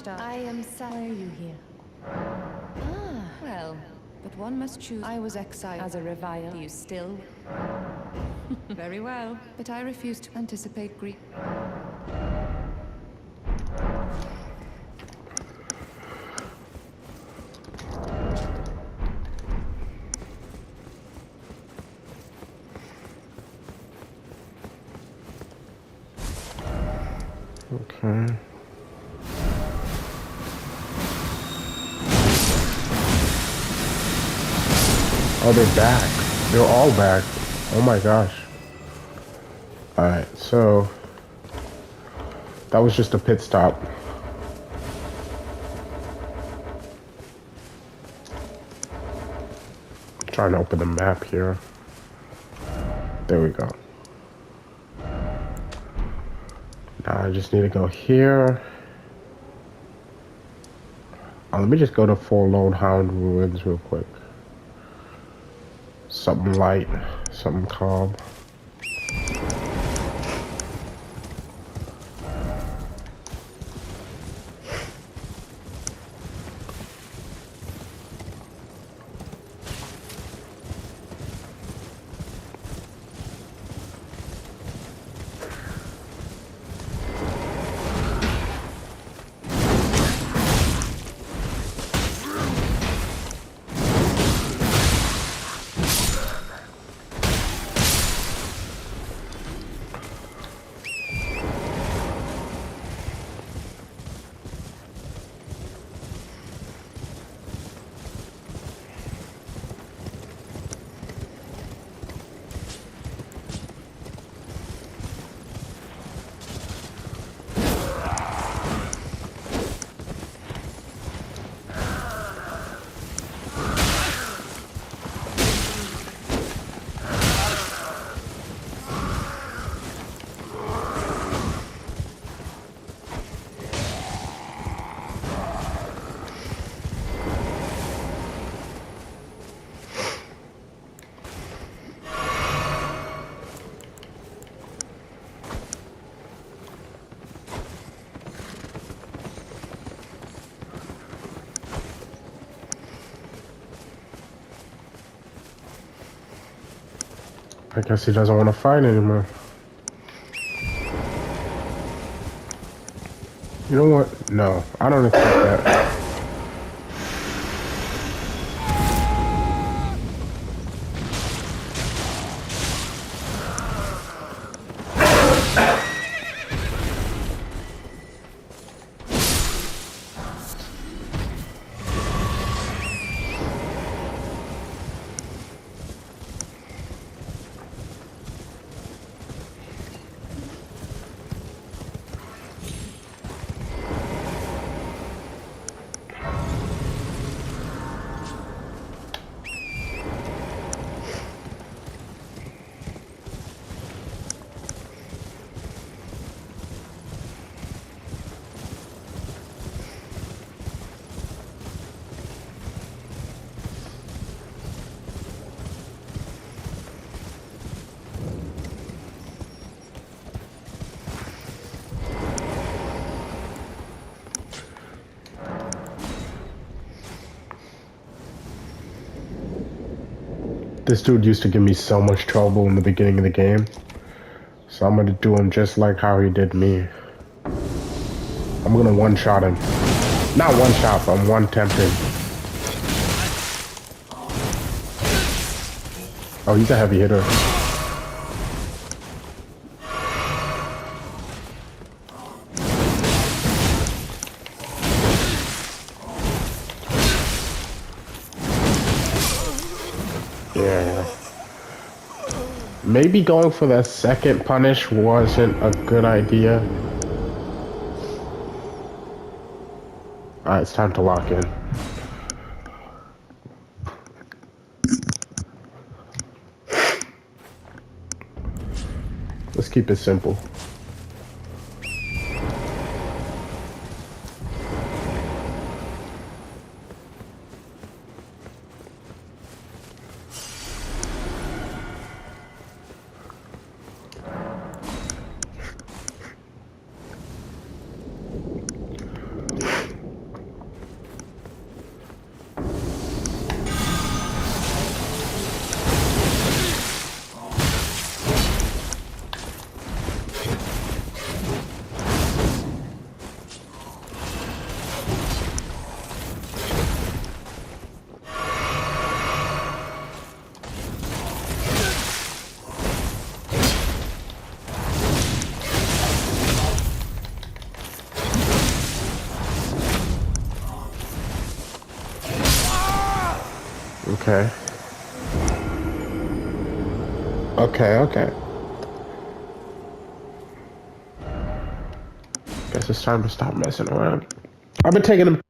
I am sad. Why are you here? Ah, well, but one must choose. I was exiled as a revile. You still? Very well, but I refuse to anticipate grief. Okay. Oh, they're back. They're all back. Oh my gosh. Alright, so that was just a pit stop. Trying to open the map here. There we go. Now I just need to go here. Let me just go to Forlorn Hound Ruins real quick. Something light, something calm. I guess he doesn't want to fight anymore. You know what? No, I don't accept that. This dude used to give me so much trouble in the beginning of the game. So I'm gonna do him just like how he did me. I'm gonna one-shot him. Not one-shot, but I'm one-tempting. Oh, he's a heavy hitter. Yeah. Maybe going for that second punish wasn't a good idea. Alright, it's time to lock in. Let's keep it simple. Okay. Okay. Guess it's time to stop messing around. I've been taking him.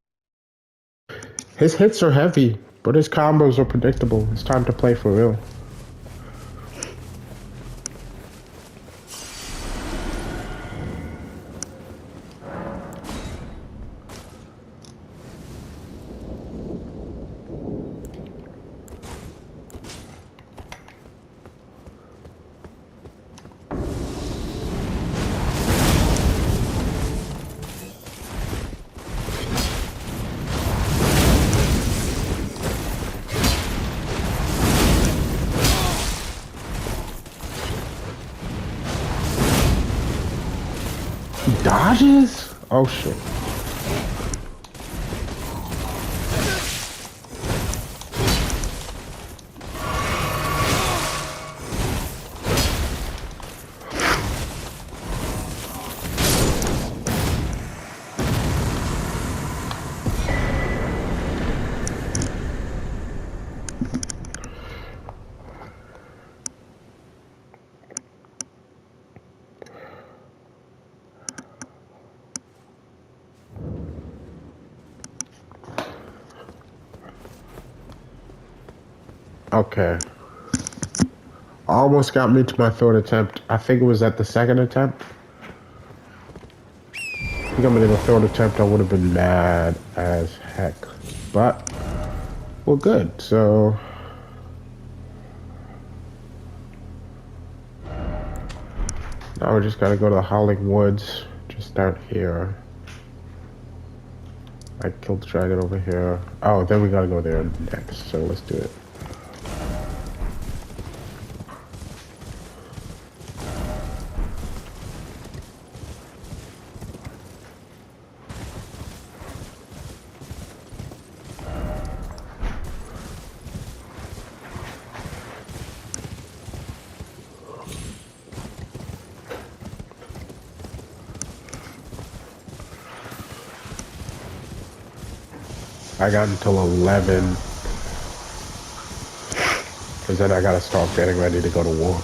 His hits are heavy, but his combos are predictable. It's time to play for real. He dodges? Oh shit. Okay. Almost got me to my third attempt. I think it was at the second attempt. I think I'm in the third attempt. I would have been mad as heck. But, well, good. So, now we just gotta go to the Howling Woods. Just out here. I killed the dragon over here. Oh, then we gotta go there next. So let's do it. I got until 11, because then I gotta start getting ready to go to work.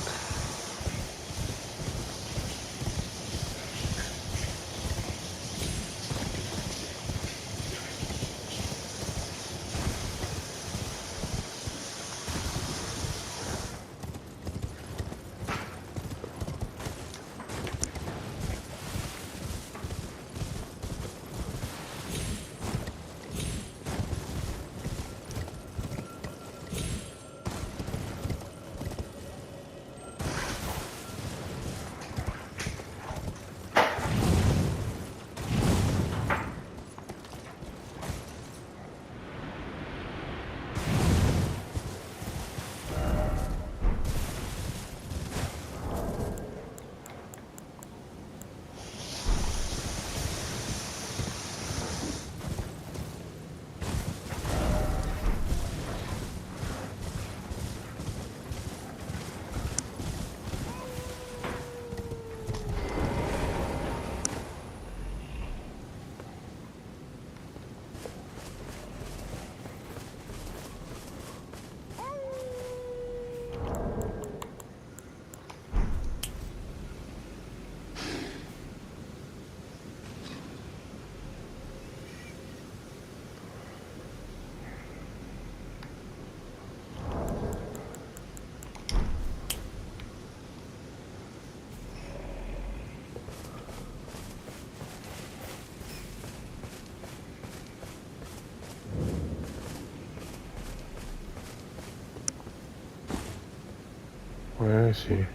Where is he?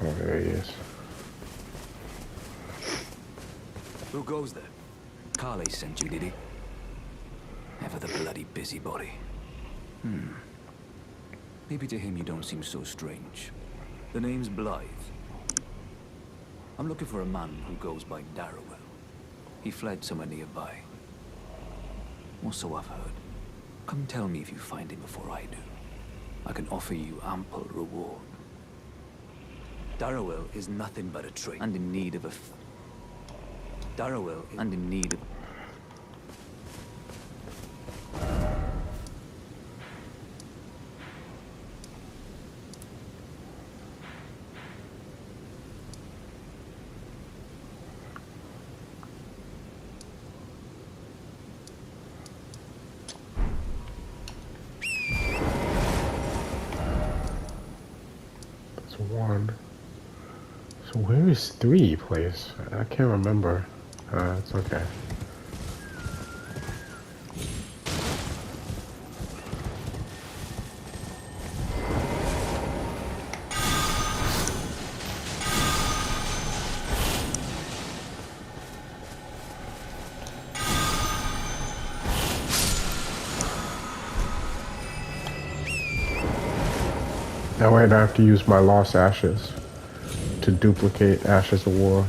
Oh, there he is. Who goes there? Carly sent you, did he? Ever the bloody busybody. Maybe to him you don't seem so strange. The name's Blythe. I'm looking for a man who goes by Darrowell. He fled somewhere nearby. Or so I've heard. Come tell me if you find him before I do. I can offer you ample reward. Darrowell is nothing but a traitor, and in need of a... Darrowell and in need of... That's one. So where is 3 place? I can't remember. It's okay. That way I don't have to use my lost ashes to duplicate Ashes of War.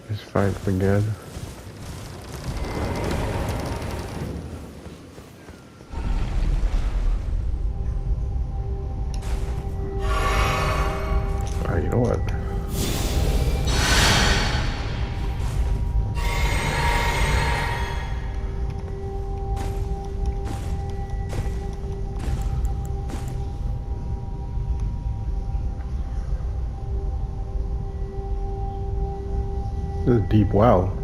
Just fight again. You know what? This is a deep well.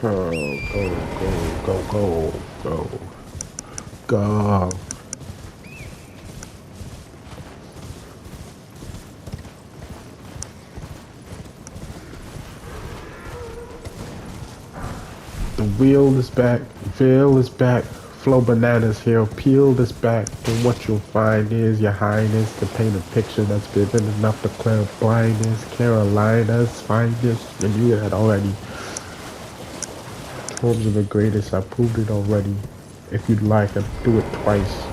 Go, go, go, go, go, go. The wheel is back, veil is back, flow bananas here, peel is back, and what you'll find is your highness can paint a picture that's vivid enough to clear blindness. Carolina's finest, and you had already. Homes are the greatest, I proved it already. If you'd like, I'd do it twice.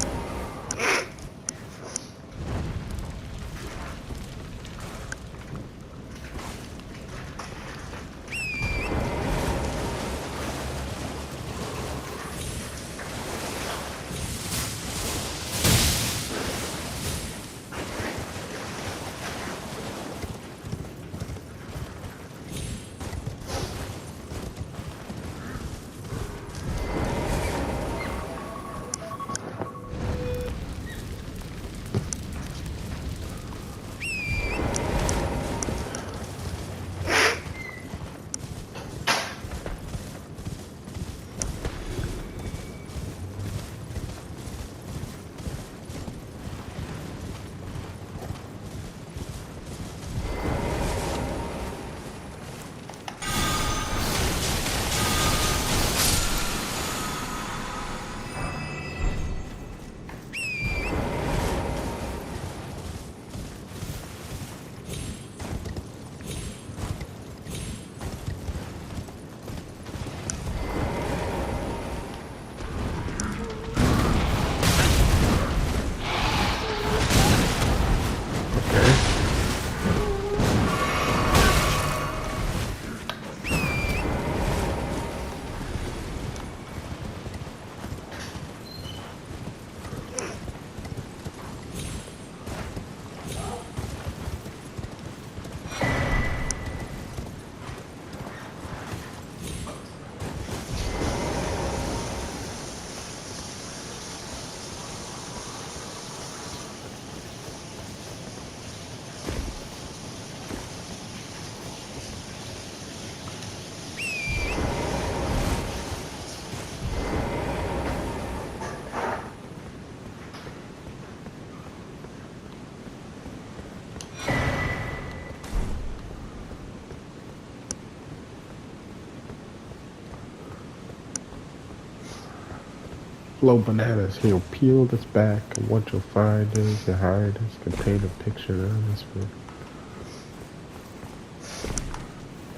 Flow bananas, he'll peel this back, and what you'll find is your highness contain a picture of this one.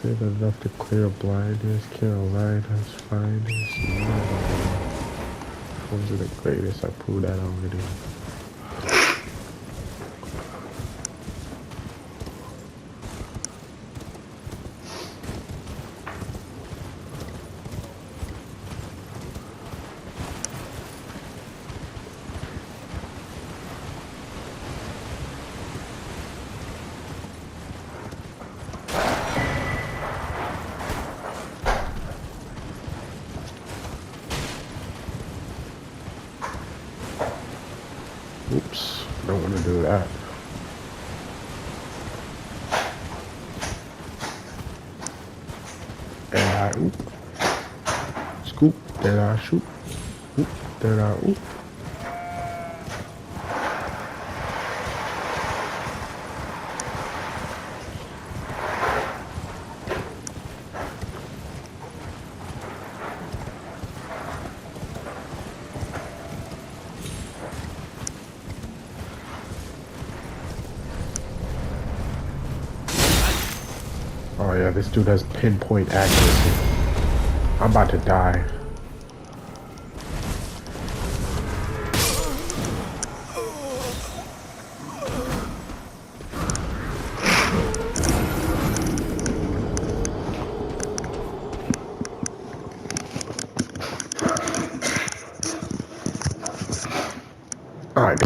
Did enough to clear blindness, Carolina's finest. Homes are the greatest, I proved that already. Oops, don't want to do that. And I oop. Scoop, then I shoot. Oop, then I oop. Oh yeah, this dude has pinpoint accuracy. I'm about to die. Alright.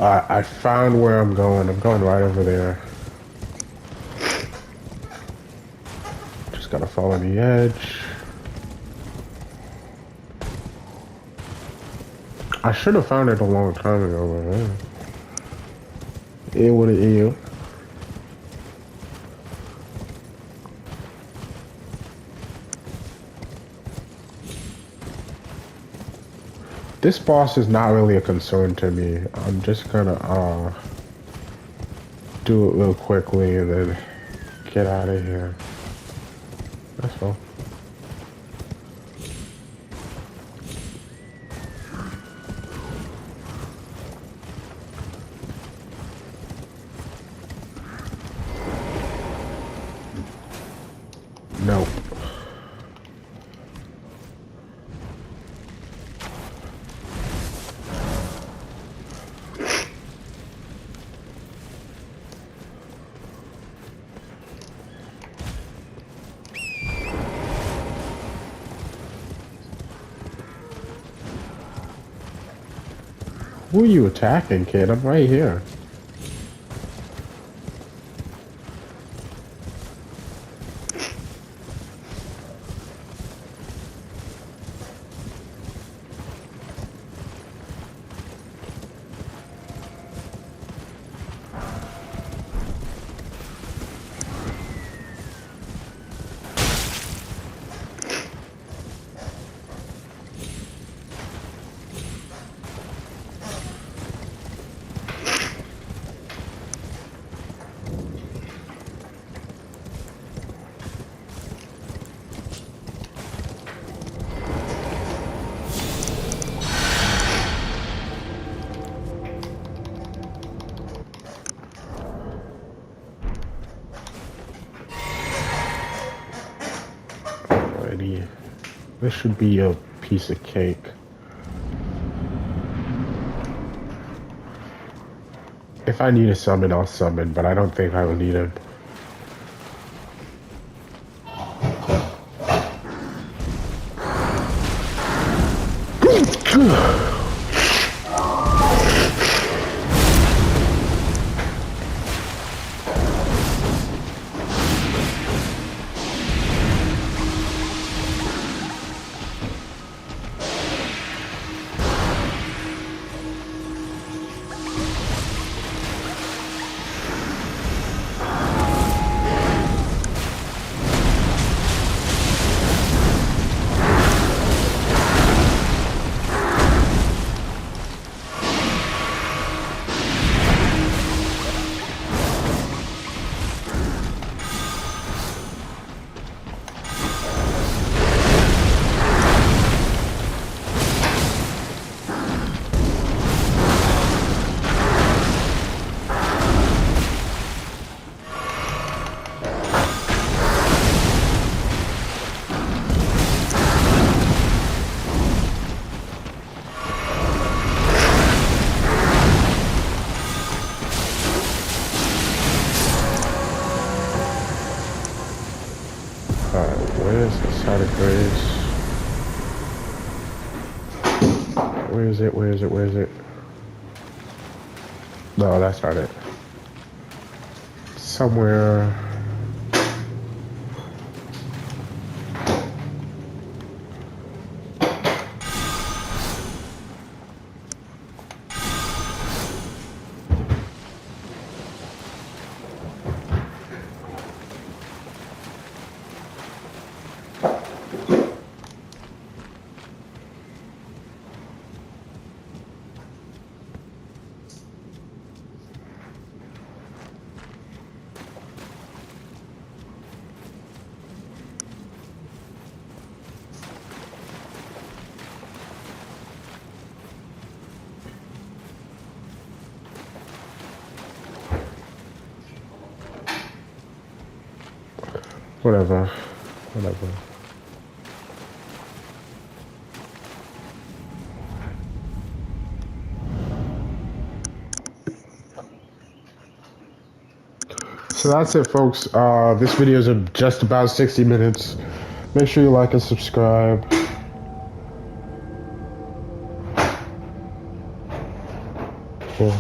I found where I'm going. I'm going right over there. Just gotta follow the edge. I should have found it a long time ago, but it would have. This boss is not really a concern to me. I'm just gonna do it real quickly and then get out of here. That's all. No. Who are you attacking, kid? I'm right here. Alrighty. This should be a piece of cake. If I need a summon, I'll summon, but I don't think I will need him. Where's the side of grace? Where is it? Where is it? Where is it? No, that's not it. Somewhere. Whatever. Whatever. So that's it, folks. This video is just about 60 minutes. Make sure you like and subscribe. cool.